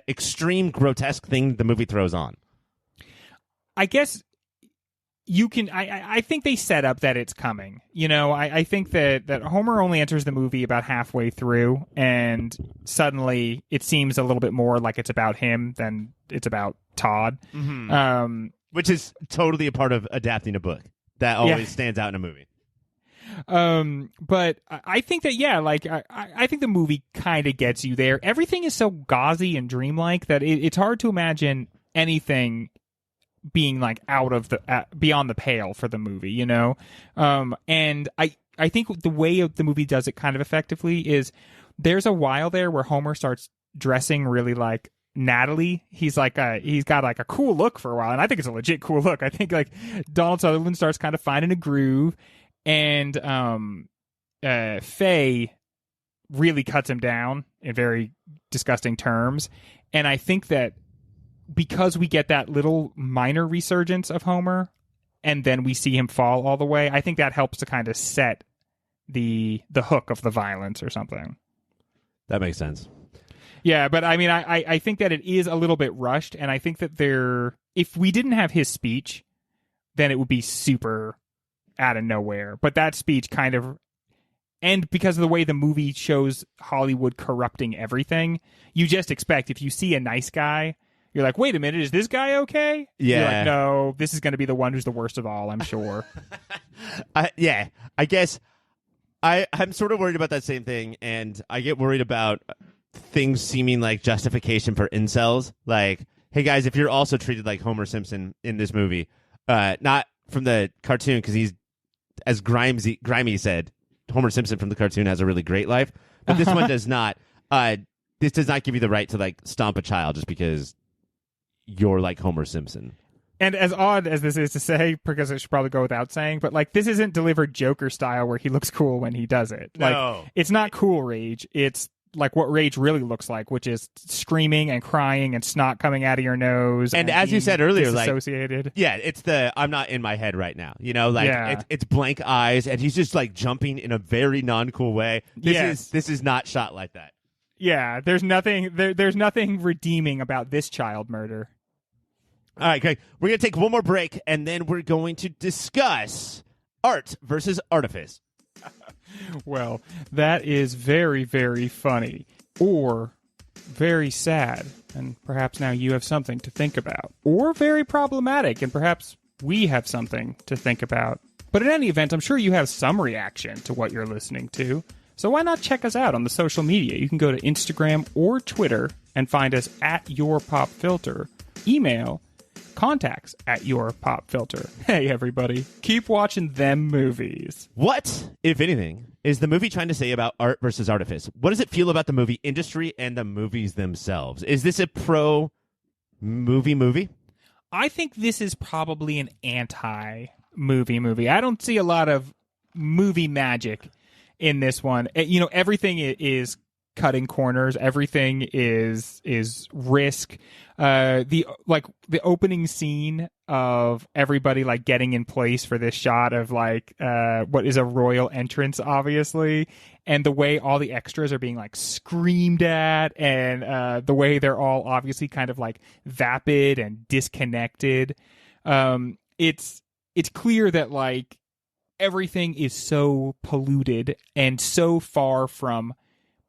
extreme grotesque thing the movie throws on? I guess you can. I think they set up that it's coming. You know, I think that Homer only enters the movie about halfway through, and suddenly it seems a little bit more like it's about him than it's about Todd. Mm-hmm. Which is totally a part of adapting a book. That always stands out in a movie. But I think that, yeah, like, I think the movie kind of gets you there. Everything is so gauzy and dreamlike that it's hard to imagine anything being like out of the beyond the pale for the movie, you know? And I think the way the movie does it kind of effectively is there's a while there where Homer starts dressing really like Natalie. He's like he's got like a cool look for a while, and I think it's a legit cool look. I think like Donald Sutherland starts kind of finding a groove, and Faye really cuts him down in very disgusting terms. And I think that because we get that little minor resurgence of Homer, and then we see him fall all the way, I think that helps to kind of set the hook of the violence or something. That makes sense. Yeah, but I mean, I think that it is a little bit rushed, and I think that if we didn't have his speech, then it would be super out of nowhere. But that speech kind of, and because of the way the movie shows Hollywood corrupting everything, you just expect if you see a nice guy, you're like, wait a minute, is this guy okay? Yeah. You're like, no, this is going to be the one who's the worst of all, I'm sure. Yeah, I guess I'm sort of worried about that same thing, and I get worried about things seeming like justification for incels. Like, hey guys, if you're also treated like Homer Simpson in this movie, not from the cartoon, because he's, as Grimy said, Homer Simpson from the cartoon has a really great life, but this one does not. This does not give you the right to like stomp a child just because you're like Homer Simpson. And as odd as this is to say, because it should probably go without saying, but like this isn't delivered Joker style where he looks cool when he does it. Like, no. It's not cool rage. It's like what rage really looks like, which is screaming and crying and snot coming out of your nose. And as you said earlier, like, yeah, it's the I'm not in my head right now. You know, like it's blank eyes, and he's just like jumping in a very non-cool way. This is not shot like that. Yeah, there's nothing redeeming about this child murder. All right, Greg, we're going to take one more break, and then we're going to discuss art versus artifice. Well, that is very, very funny, or very sad, and perhaps now you have something to think about, or very problematic, and perhaps we have something to think about. But in any event, I'm sure you have some reaction to what you're listening to, so why not check us out on the social media? You can go to Instagram or Twitter and find us at YourPopFilter. Email contacts@YourPopFilter. Hey, everybody, keep watching them movies. What, if anything, is the movie trying to say about art versus artifice? What does it feel about the movie industry and the movies themselves? Is this a pro-movie? I think this is probably an anti-movie. I don't see a lot of movie magic in this one. You know, everything is cutting corners. Everything is risk. The opening scene of everybody like getting in place for this shot of like what is a royal entrance, obviously, and the way all the extras are being like screamed at, and the way they're all obviously kind of like vapid and disconnected. It's clear that like everything is so polluted and so far from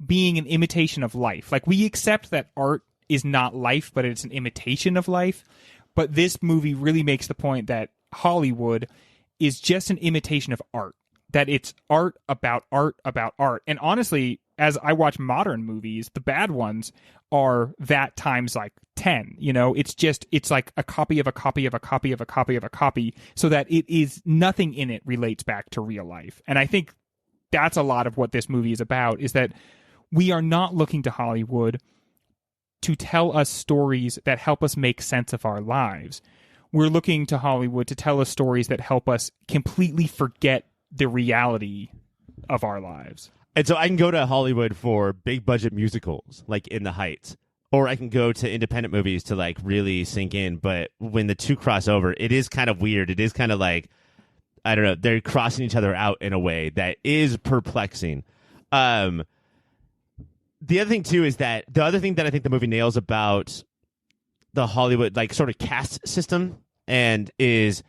being an imitation of life. Like, we accept that art is not life, but it's an imitation of life. But this movie really makes the point that Hollywood is just an imitation of art, that it's art about art about art. And honestly, as I watch modern movies, the bad ones are that times like 10. You know, it's like a copy of a copy of a copy of a copy of a copy, so that it is nothing in it relates back to real life. And I think that's a lot of what this movie is about, is that we are not looking to Hollywood to tell us stories that help us make sense of our lives. We're looking to Hollywood to tell us stories that help us completely forget the reality of our lives. And so I can go to Hollywood for big budget musicals, like In the Heights, or I can go to independent movies to like really sink in. But when the two cross over, it is kind of weird. It is kind of like, I don't know, they're crossing each other out in a way that is perplexing. The other thing too is that the other thing that I think the movie nails about the Hollywood like sort of caste system and is,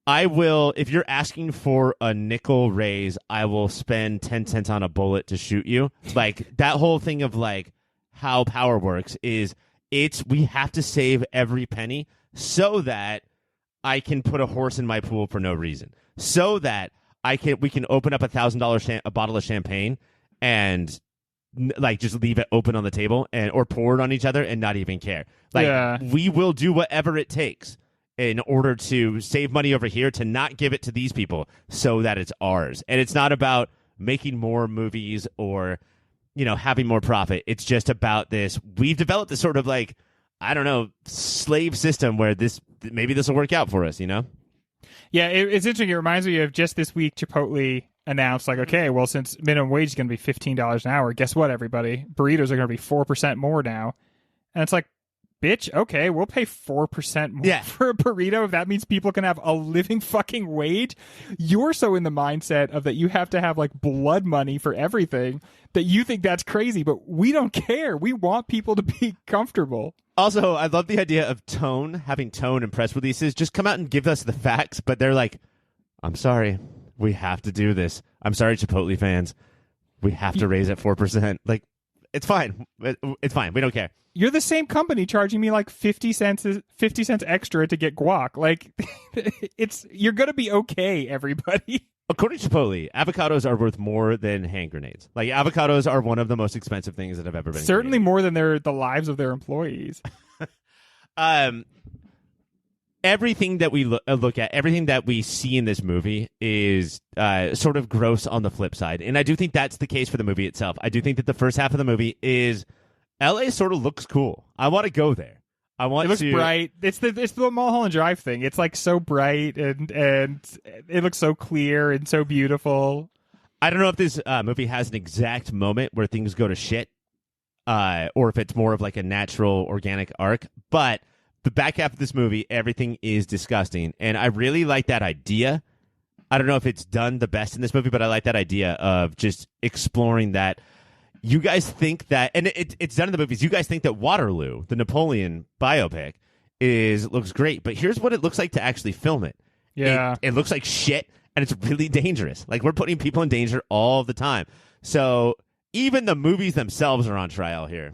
I will, if you're asking for a nickel raise, I will spend 10 cents on a bullet to shoot you. Like that whole thing of like how power works is we have to save every penny so that I can put a horse in my pool for no reason, so that we can open up $1,000 a bottle of champagne and like just leave it open on the table or pour it on each other and not even care. Like we will do whatever it takes in order to save money over here to not give it to these people so that it's ours. And it's not about making more movies or, you know, having more profit. It's just about this. We've developed this sort of like, I don't know, slave system where maybe this will work out for us, you know? Yeah, it's interesting. It reminds me of just this week, Chipotle announced like, okay, well, since minimum wage is going to be $15 an hour, guess what, everybody? Burritos are going to be 4% more now. And it's like, bitch, okay, we'll pay 4% more for a burrito if that means people can have a living fucking wage. You're so in the mindset of that you have to have like blood money for everything that you think that's crazy, but we don't care. We want people to be comfortable. Also, I love the idea of having tone in press releases. Just come out and give us the facts, but they're like, I'm sorry, we have to do this. I'm sorry, Chipotle fans. We have to raise it 4%. Like, it's fine. It's fine. We don't care. You're the same company charging me like 50 cents extra to get guac. Like, you're going to be okay, everybody. According to Chipotle, avocados are worth more than hand grenades. Like, avocados are one of the most expensive things that have ever been Certainly created. More than the lives of their employees. Everything that we look at, everything that we see in this movie is sort of gross on the flip side. And I do think that's the case for the movie itself. I do think that the first half of the movie is LA sort of looks cool. I want to go there. It looks bright. It's the Mulholland Drive thing. It's like so bright and it looks so clear and so beautiful. I don't know if this movie has an exact moment where things go to shit, or if it's more of like a natural, organic arc. But the back half of this movie, everything is disgusting, and I really like that idea. I don't know if it's done the best in this movie, but I like that idea of just exploring that. You guys think that, and it's done in the movies, you guys think that Waterloo, the Napoleon biopic, looks great, but here's what it looks like to actually film it. Yeah. It looks like shit, and it's really dangerous. Like, we're putting people in danger all the time. So even the movies themselves are on trial here.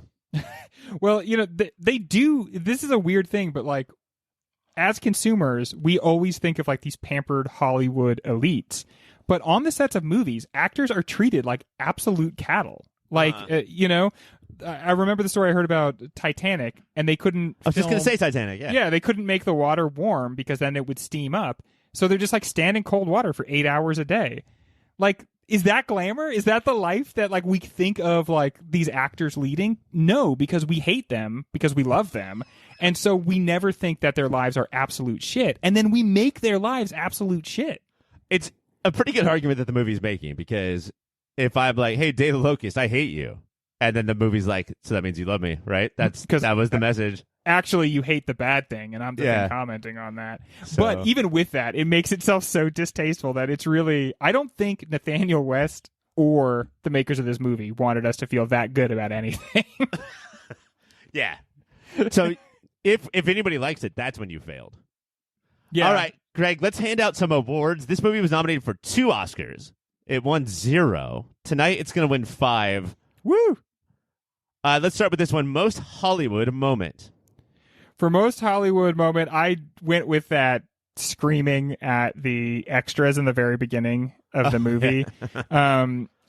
Well, you know, they do. This is a weird thing, but like, as consumers, we always think of like these pampered Hollywood elites. But on the sets of movies, actors are treated like absolute cattle. Like, you know, I remember the story I heard about Titanic, and they couldn't. I was just going to say Titanic, yeah. Yeah, they couldn't make the water warm because then it would steam up. So they're just like stand in cold water for 8 hours a day. Like, is that glamour? Is that the life that like we think of like these actors leading? No, because we hate them, because we love them. And so we never think that their lives are absolute shit. And then we make their lives absolute shit. It's a pretty good argument that the movie's making, because if I'm like, hey, Day the Locust, I hate you. And then the movie's like, so that means you love me, right? That was the message. Actually, you hate the bad thing, and I'm just commenting on that. So. But even with that, it makes itself so distasteful that it's really... I don't think Nathaniel West or the makers of this movie wanted us to feel that good about anything. Yeah. So if anybody likes it, that's when you failed. Yeah. All right, Greg, let's hand out some awards. This movie was nominated for 2 Oscars. It won 0. Tonight, it's going to win 5. Woo! Let's start with this one. Most Hollywood moment. For most Hollywood moment, I went with that screaming at the extras in the very beginning of the movie.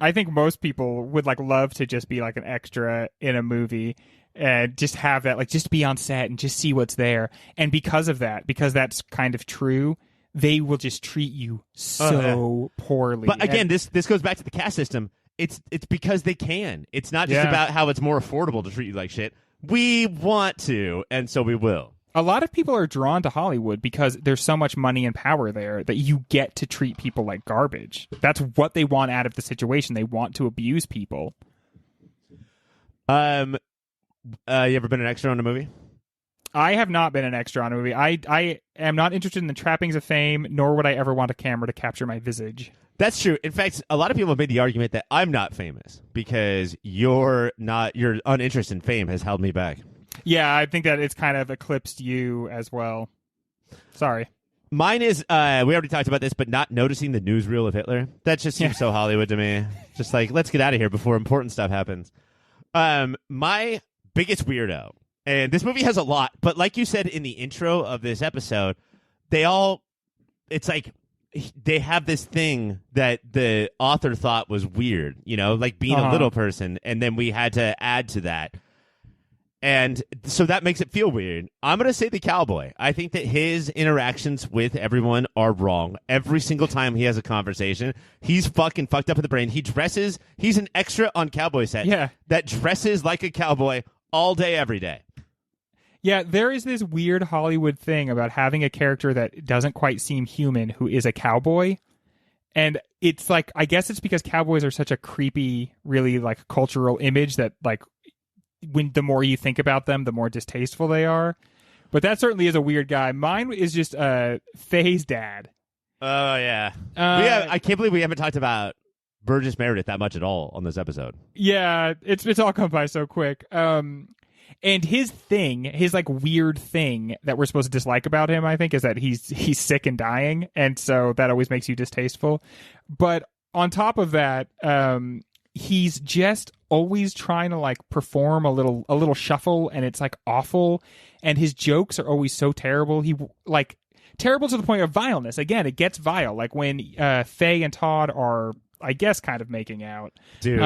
I think most people would love to just be like an extra in a movie and just have that, just be on set and just see what's there. And because of that, because that's kind of true, they will just treat you so poorly. But again, this goes back to the caste system. It's because they can. It's not just about how it's more affordable to treat you like shit. We want to, and so we will. A lot of people are drawn to Hollywood because there's so much money and power there that you get to treat people like garbage. That's what they want out of the situation. They want to abuse people. You ever been an extra on a movie? I have not been an extra on a movie. I am not interested in the trappings of fame, nor would I ever want a camera to capture my visage. That's true. In fact, a lot of people have made the argument that I'm not famous because your uninterest in fame has held me back. Yeah, I think that it's kind of eclipsed you as well. Sorry. Mine is, we already talked about this, but not noticing the newsreel of Hitler. That just seems so Hollywood to me. Just let's get out of here before important stuff happens. My biggest weirdo, and this movie has a lot, but like you said in the intro of this episode, they have this thing that the author thought was weird, like being a little person, and then we had to add to that. And so that makes it feel weird. I'm going to say the cowboy. I think that his interactions with everyone are wrong. Every single time he has a conversation, he's fucking fucked up in the brain. He's an extra on cowboy set that dresses like a cowboy all day, every day. Yeah, there is this weird Hollywood thing about having a character that doesn't quite seem human who is a cowboy. And it's I guess it's because cowboys are such a creepy, really cultural image that when the more you think about them, the more distasteful they are. But that certainly is a weird guy. Mine is just Faye's dad. Oh, yeah. I can't believe we haven't talked about Burgess Meredith that much at all on this episode. Yeah, it's all come by so quick. And his thing, his weird thing that we're supposed to dislike about him, I think, is that he's sick and dying, and so that always makes you distasteful. But on top of that, he's just always trying to perform a little shuffle, and it's awful. And his jokes are always so terrible. He terrible to the point of vileness. Again, it gets vile. When Faye and Todd are, I guess, kind of making out. Dude,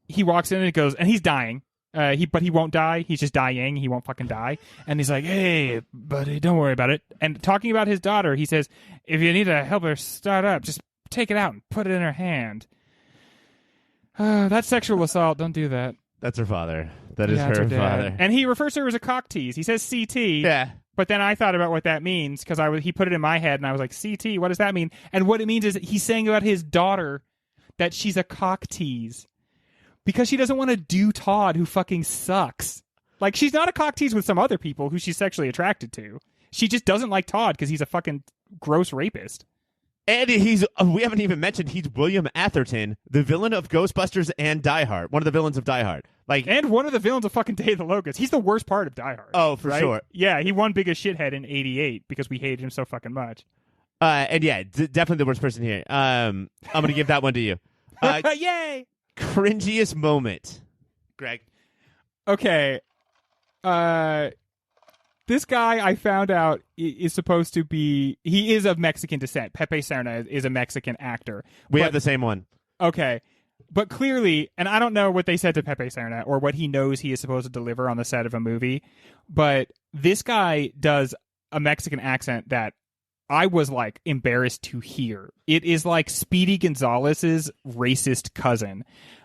he walks in and it goes, and he's dying. But he won't die. He's just dying. He won't fucking die. And he's like, "Hey, buddy, don't worry about it." And talking about his daughter, he says, "If you need to help her start up, just take it out and put it in her hand." That's sexual assault. Don't do that. That's her father. That is her father. And he refers to her as a cock tease. He says CT. Yeah. But then I thought about what that means because he put it in my head and I was like, CT, what does that mean? And what it means is he's saying about his daughter that she's a cock tease because she doesn't want to do Todd, who fucking sucks. She's not a cock tease with some other people who she's sexually attracted to. She just doesn't like Todd because he's a fucking gross rapist. And we haven't even mentioned he's William Atherton, the villain of Ghostbusters and Die Hard. One of the villains of Die Hard. And one of the villains of fucking Day of the Locust. He's the worst part of Die Hard. Oh, for sure. Yeah, he won Biggest Shithead in 88 because we hated him so fucking much. And yeah, definitely the worst person here. I'm going to give that one to you. Yay! Cringiest moment. Greg. Okay. This guy, I found out, is supposed to be... He is of Mexican descent. Pepe Serna is a Mexican actor. We have the same one. Okay. But clearly, and I don't know what they said to Pepe Serna or what he knows he is supposed to deliver on the set of a movie, but this guy does a Mexican accent that I was embarrassed to hear. It is like Speedy Gonzalez's racist cousin.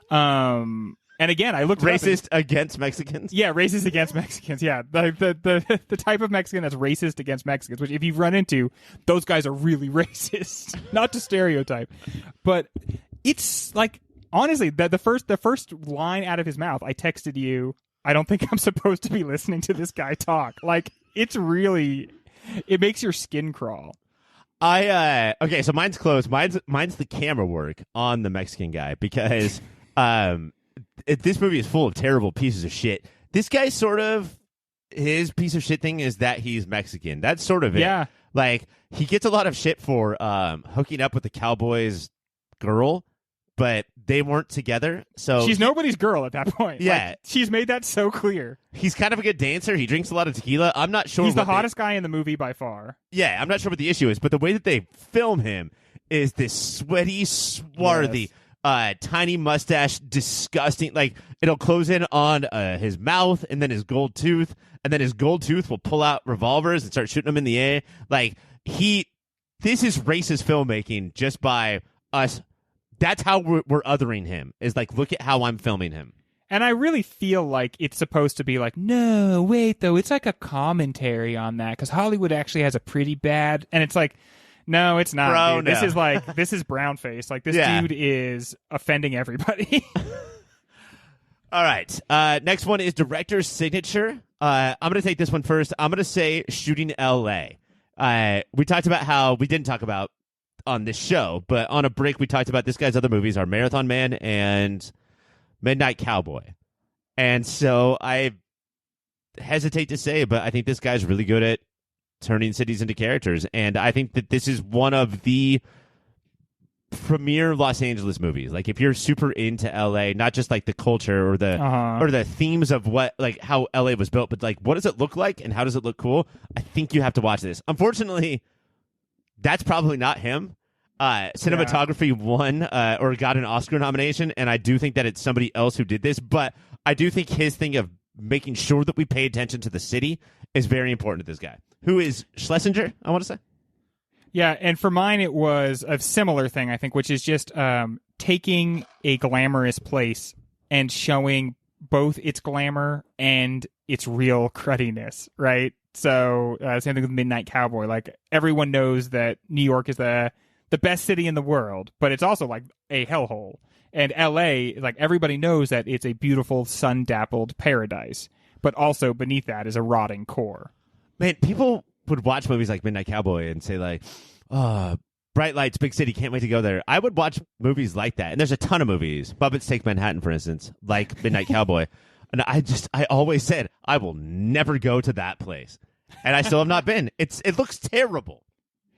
And again, I looked racist against Mexicans. Yeah, racist against Mexicans. Yeah, the type of Mexican that's racist against Mexicans. Which, if you've run into, those guys are really racist. Not to stereotype, but it's honestly the first line out of his mouth. I texted you. I don't think I'm supposed to be listening to this guy talk. It's really, it makes your skin crawl. Okay, so mine's close. Mine's the camera work on the Mexican guy because this movie is full of terrible pieces of shit. This guy his piece of shit thing is that he's Mexican. That's sort of it. Yeah. He gets a lot of shit for hooking up with the cowboy's girl. but they weren't together. So she's nobody's girl at that point. Yeah. Like, she's made that so clear. He's kind of a good dancer. He drinks a lot of tequila. I'm not sure. He's the hottest guy in the movie by far. Yeah, I'm not sure what the issue is, but the way that they film him is this sweaty, swarthy, tiny mustache, disgusting. Like, it'll close in on his mouth and then his gold tooth, and then his gold tooth will pull out revolvers and start shooting them in the air. Like, this is racist filmmaking just by us. That's how we're othering him, is like, look at how I'm filming him. And I really feel like it's supposed to be like, no, wait, though. It's like a commentary on that, because Hollywood actually has a pretty bad... And it's like, no, it's not. Bro, Dude. no. This is brownface. Like, this Yeah. dude is offending everybody. All right. Next one is director's signature. I'm going to take this one first. I'm going to say Shooting L.A. We talked about how we didn't talk about on this show, but on a break, we talked about this guy's other movies are Marathon Man and Midnight Cowboy. And so I hesitate to say, but I think this guy's really good at turning cities into characters. And I think that this is one of the premier Los Angeles movies. Like, if you're super into LA, not just like the culture or the themes of what, like, how LA was built, but like, what does it look like and how does it look cool? I think you have to watch this. Unfortunately, that's probably not him. Cinematography won or got an Oscar nomination, and I do think that it's somebody else who did this, but I do think his thing of making sure that we pay attention to the city is very important to this guy, who is Schlesinger, I want to say. Yeah, and for mine, it was a similar thing, I think, which is just taking a glamorous place and showing both its glamour and its real crudiness, right? So, same thing with Midnight Cowboy. Like, everyone knows that New York is the best city in the world, but it's also like a hellhole. And LA, like, everybody knows that it's a beautiful, sun-dappled paradise, but also beneath that is a rotting core. Man, people would watch movies like Midnight Cowboy and say, like, oh, bright lights, big city, can't wait to go there. I would watch movies like that. And there's a ton of movies. Muppets Take Manhattan, for instance, like Midnight Cowboy. And I always said, I will never go to that place. And I still have not been. It looks terrible.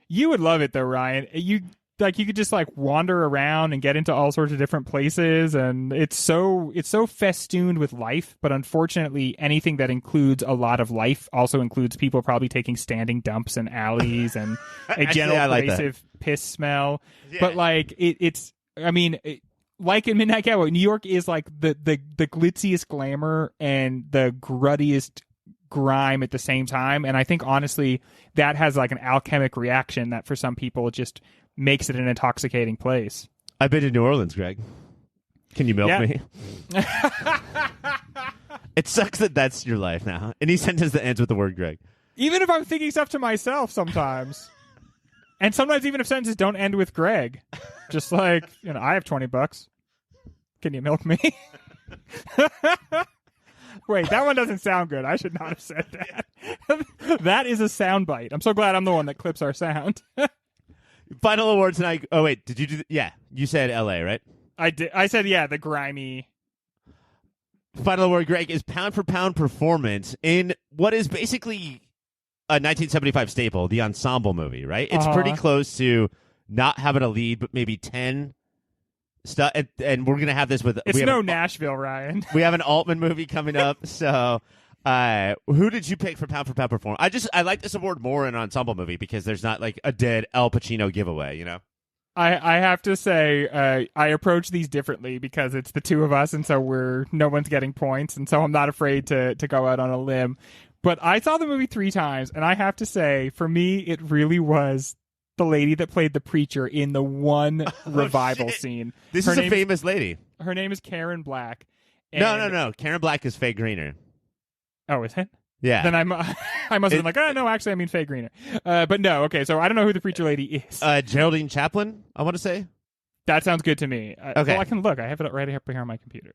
You would love it, though, Ryan. You could just like wander around and get into all sorts of different places, and it's so festooned with life. But unfortunately, anything that includes a lot of life also includes people probably taking standing dumps in alleys and a general pervasive piss smell. Yeah. But like like in Midnight Cowboy, New York is like the glitziest glamour and the gruddiest grime at the same time. And I think honestly that has like an alchemic reaction that for some people it just makes it an intoxicating place. I've been to New Orleans, Greg. Can you milk me? It sucks that that's your life now. Any sentence that ends with the word Greg. Even if I'm thinking stuff to myself sometimes. And sometimes even if sentences don't end with Greg. Just like, I have $20. Can you milk me? Wait, that one doesn't sound good. I should not have said that. That is a sound bite. I'm so glad I'm the one that clips our sound. Final award tonight. Oh, wait. Did you do yeah, you said LA, right? I did. I said, yeah, the grimy. Final award, Greg, is pound for pound performance in what is basically a 1975 staple, the ensemble movie, right? It's pretty close to not having a lead, but maybe 10 stuff. And we're going to have this with... It's no Nashville, Ryan. We have an Altman movie coming up. So who did you pick for pound performance? I like this award more in an ensemble movie because there's not like a dead Al Pacino giveaway, I have to say, I approach these differently because it's the two of us, and so no one's getting points, and so I'm not afraid to go out on a limb. But I saw the movie 3 times, and I have to say, for me, it really was the lady that played the preacher in the one revival scene. This is a famous lady. Her name is Karen Black. No. Karen Black is Faye Greener. Oh, is it? Yeah. Then I must have been like, oh, no, actually, I mean Faye Greener. But no, okay, so I don't know who the preacher lady is. Geraldine Chaplin, I want to say. That sounds good to me. Okay. Well, I can look. I have it right up here on my computer.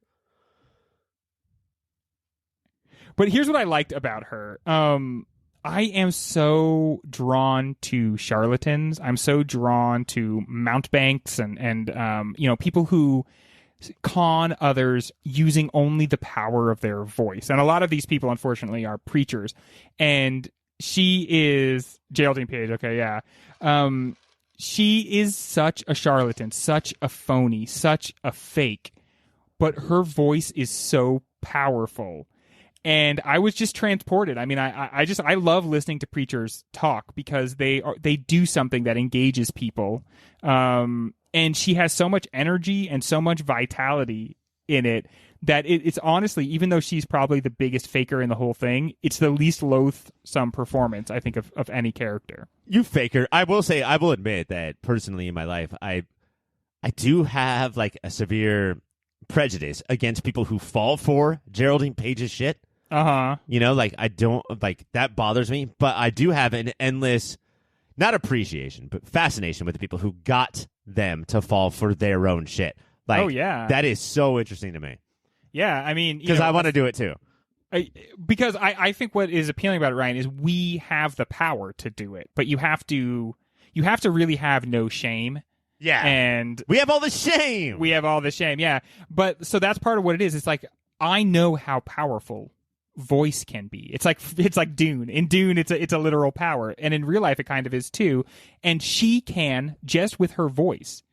But here's what I liked about her. I am so drawn to charlatans. I'm so drawn to mountebanks and people who con others using only the power of their voice. And a lot of these people, unfortunately, are preachers. And she is Geraldine Page. Okay, yeah. she is such a charlatan, such a phony, such a fake, but her voice is so powerful. And I was just transported. I mean, I love listening to preachers talk because they do something that engages people. And she has so much energy and so much vitality in it that it's honestly, even though she's probably the biggest faker in the whole thing, it's the least loathsome performance, I think, of any character. You faker. I will admit that personally in my life, I do have like a severe prejudice against people who fall for Geraldine Page's shit. You know, like I don't like that bothers me, but I do have an endless, not appreciation, but fascination with the people who got them to fall for their own shit. Like, oh yeah, that is so interesting to me. Yeah, I mean, because I want to do it too. Because I think what is appealing about it, Ryan, is we have the power to do it, but you have to really have no shame. Yeah, and we have all the shame. Yeah, but so that's part of what it is. It's like I know how powerful voice can be. It's like Dune. In Dune, it's a literal power, and in real life, it kind of is too. And she can, just with her voice,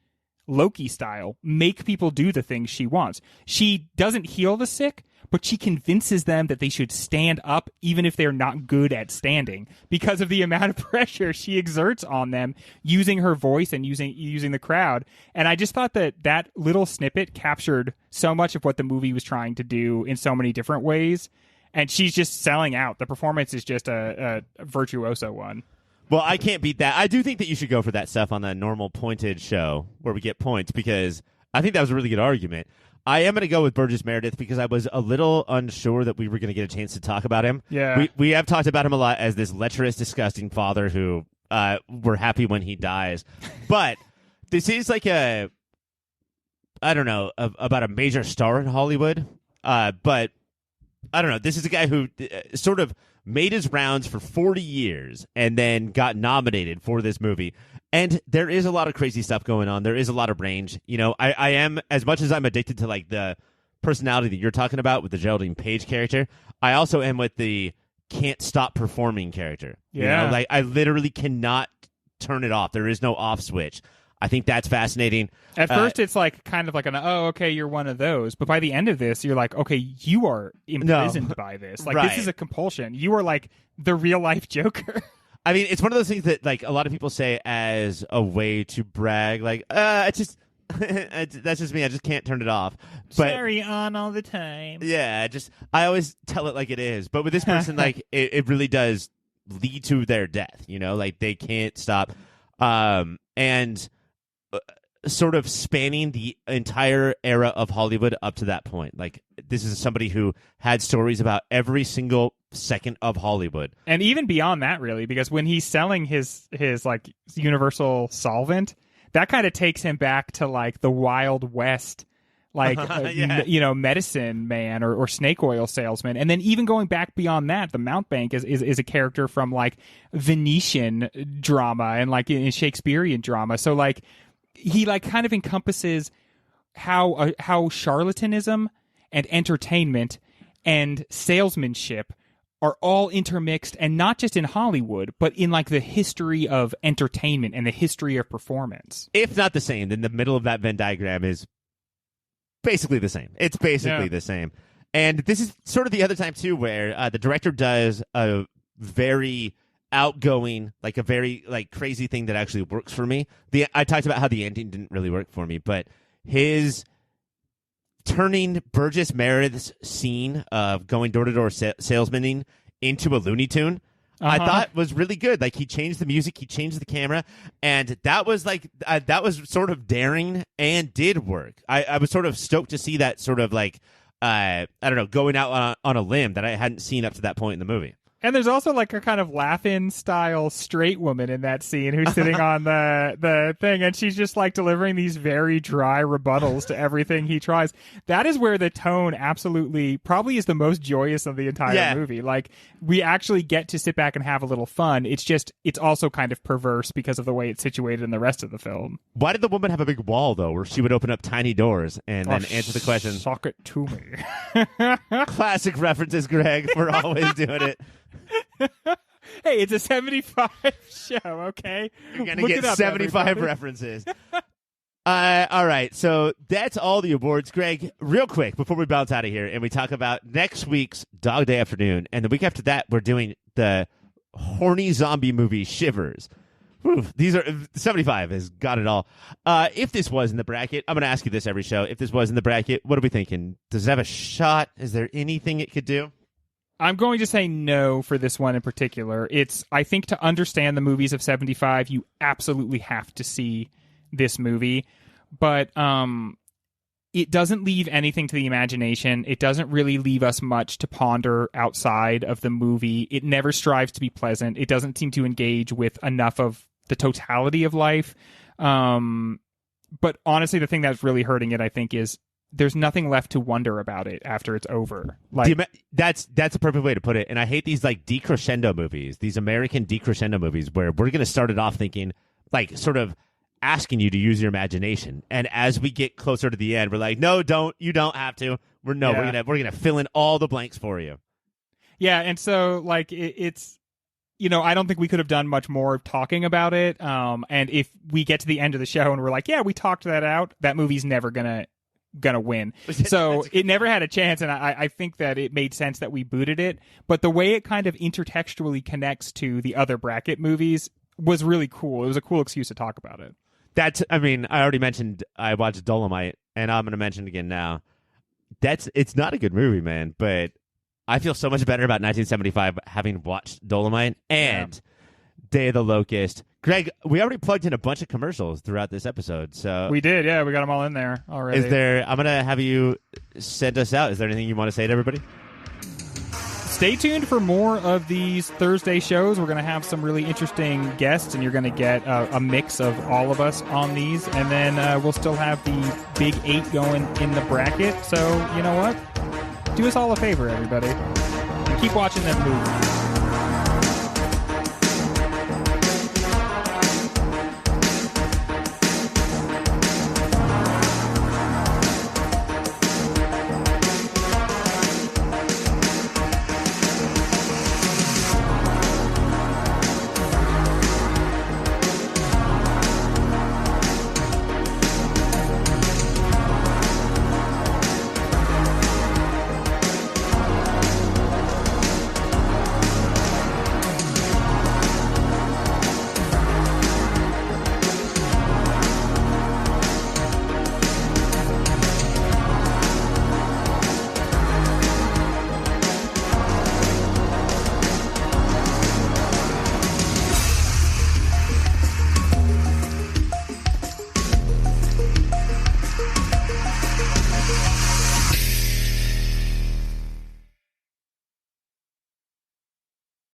Loki style, make people do the things she wants. She doesn't heal the sick, but she convinces them that they should stand up even if they're not good at standing because of the amount of pressure she exerts on them using her voice and using the crowd. And I just thought that little snippet captured so much of what the movie was trying to do in so many different ways. And she's just selling out. The performance is just a virtuoso one. Well, I can't beat that. I do think that you should go for that stuff on the normal pointed show where we get points because I think that was a really good argument. I am going to go with Burgess Meredith because I was a little unsure that we were going to get a chance to talk about him. Yeah. We have talked about him a lot as this lecherous, disgusting father who we're happy when he dies. But this is like about a major star in Hollywood. But I don't know. This is a guy who sort of made his rounds for 40 years and then got nominated for this movie. And there is a lot of crazy stuff going on. There is a lot of range. You know, I am, as much as I'm addicted to like the personality that you're talking about with the Geraldine Page character, I also am with the can't stop performing character. Yeah. You know, like I literally cannot turn it off. There is no off switch. I think that's fascinating. At first, it's like kind of like okay, you're one of those. But by the end of this, you're like, okay, you are imprisoned by this. Like, This is a compulsion. You are like the real life Joker. I mean, it's one of those things that like a lot of people say as a way to brag. Like, it's just that's just me. I just can't turn it off. But sorry, on all the time. Yeah, I always tell it like it is. But with this person, like it really does lead to their death. You know, like they can't stop. And sort of spanning the entire era of Hollywood up to that point. Like, this is somebody who had stories about every single second of Hollywood. And even beyond that, really, because when he's selling his like universal solvent, that kind of takes him back to like the Wild West, like, medicine man or snake oil salesman. And then even going back beyond that, the Mountebank is a character from like Venetian drama and like in Shakespearean drama. So like, he like kind of encompasses how charlatanism and entertainment and salesmanship are all intermixed, and not just in Hollywood, but in like the history of entertainment and the history of performance. If not the same, then the middle of that Venn diagram is basically the same. It's basically the same. And this is sort of the other time too where the director does a very outgoing, like a very like crazy thing that actually works for me. I talked about how the ending didn't really work for me, but his turning Burgess Meredith's scene of going door to door salesmaning into a Looney Tune, I thought was really good. Like, he changed the music, he changed the camera, and that was like that was sort of daring and did work. I was sort of stoked to see that sort of like I don't know, going out on a limb that I hadn't seen up to that point in the movie. And there's also like a kind of laugh-in style straight woman in that scene who's sitting on the thing, and she's just like delivering these very dry rebuttals to everything he tries. That is where the tone absolutely probably is the most joyous of the entire movie. Like, we actually get to sit back and have a little fun. It's also kind of perverse because of the way it's situated in the rest of the film. Why did the woman have a big wall, though, where she would open up tiny doors and then answer the question? Sock it to me. Classic references, Greg. We're always doing it. Hey, it's a 75 show, okay? You're going to Look get it up, 75 everybody. references. All right, so that's all the awards. Greg, real quick, before we bounce out of here and we talk about next week's Dog Day Afternoon, and the week after that, we're doing the horny zombie movie Shivers. Whew, these are 75 has got it all. If this was in the bracket, I'm going to ask you this every show. If this was in the bracket, what are we thinking? Does it have a shot? Is there anything it could do? I'm going to say no for this one in particular. I think to understand the movies of 75, you absolutely have to see this movie, but it doesn't leave anything to the imagination. It doesn't really leave us much to ponder outside of the movie. It never strives to be pleasant. It doesn't seem to engage with enough of the totality of life. But honestly, the thing that's really hurting it, I think, is there's nothing left to wonder about it after it's over. Like that's a perfect way to put it. And I hate these like decrescendo movies, these American decrescendo movies where we're going to start it off thinking like sort of asking you to use your imagination, and as we get closer to the end, we're like, no, you don't have to. We're gonna fill in all the blanks for you. Yeah, and so like it's I don't think we could have done much more talking about it. And if we get to the end of the show and we're like, yeah, we talked that out, that movie's never gonna win. So it never had a chance, and I think that it made sense that we booted it. But the way it kind of intertextually connects to the other bracket movies was really cool. It was a cool excuse to talk about it. I already mentioned I watched Dolomite, and I'm going to mention it again now. It's not a good movie, man, but I feel so much better about 1975 having watched Dolomite and Day of the Locust. Greg, we already plugged in a bunch of commercials throughout this episode, so we did, yeah, we got them all in there already. I'm going to have you send us out. Is there anything you want to say to everybody? Stay tuned for more of these Thursday shows. We're going to have some really interesting guests, and you're going to get a mix of all of us on these. And then we'll still have the Big 8 going in the bracket. So, you know what? Do us all a favor, everybody. And keep watching them movies.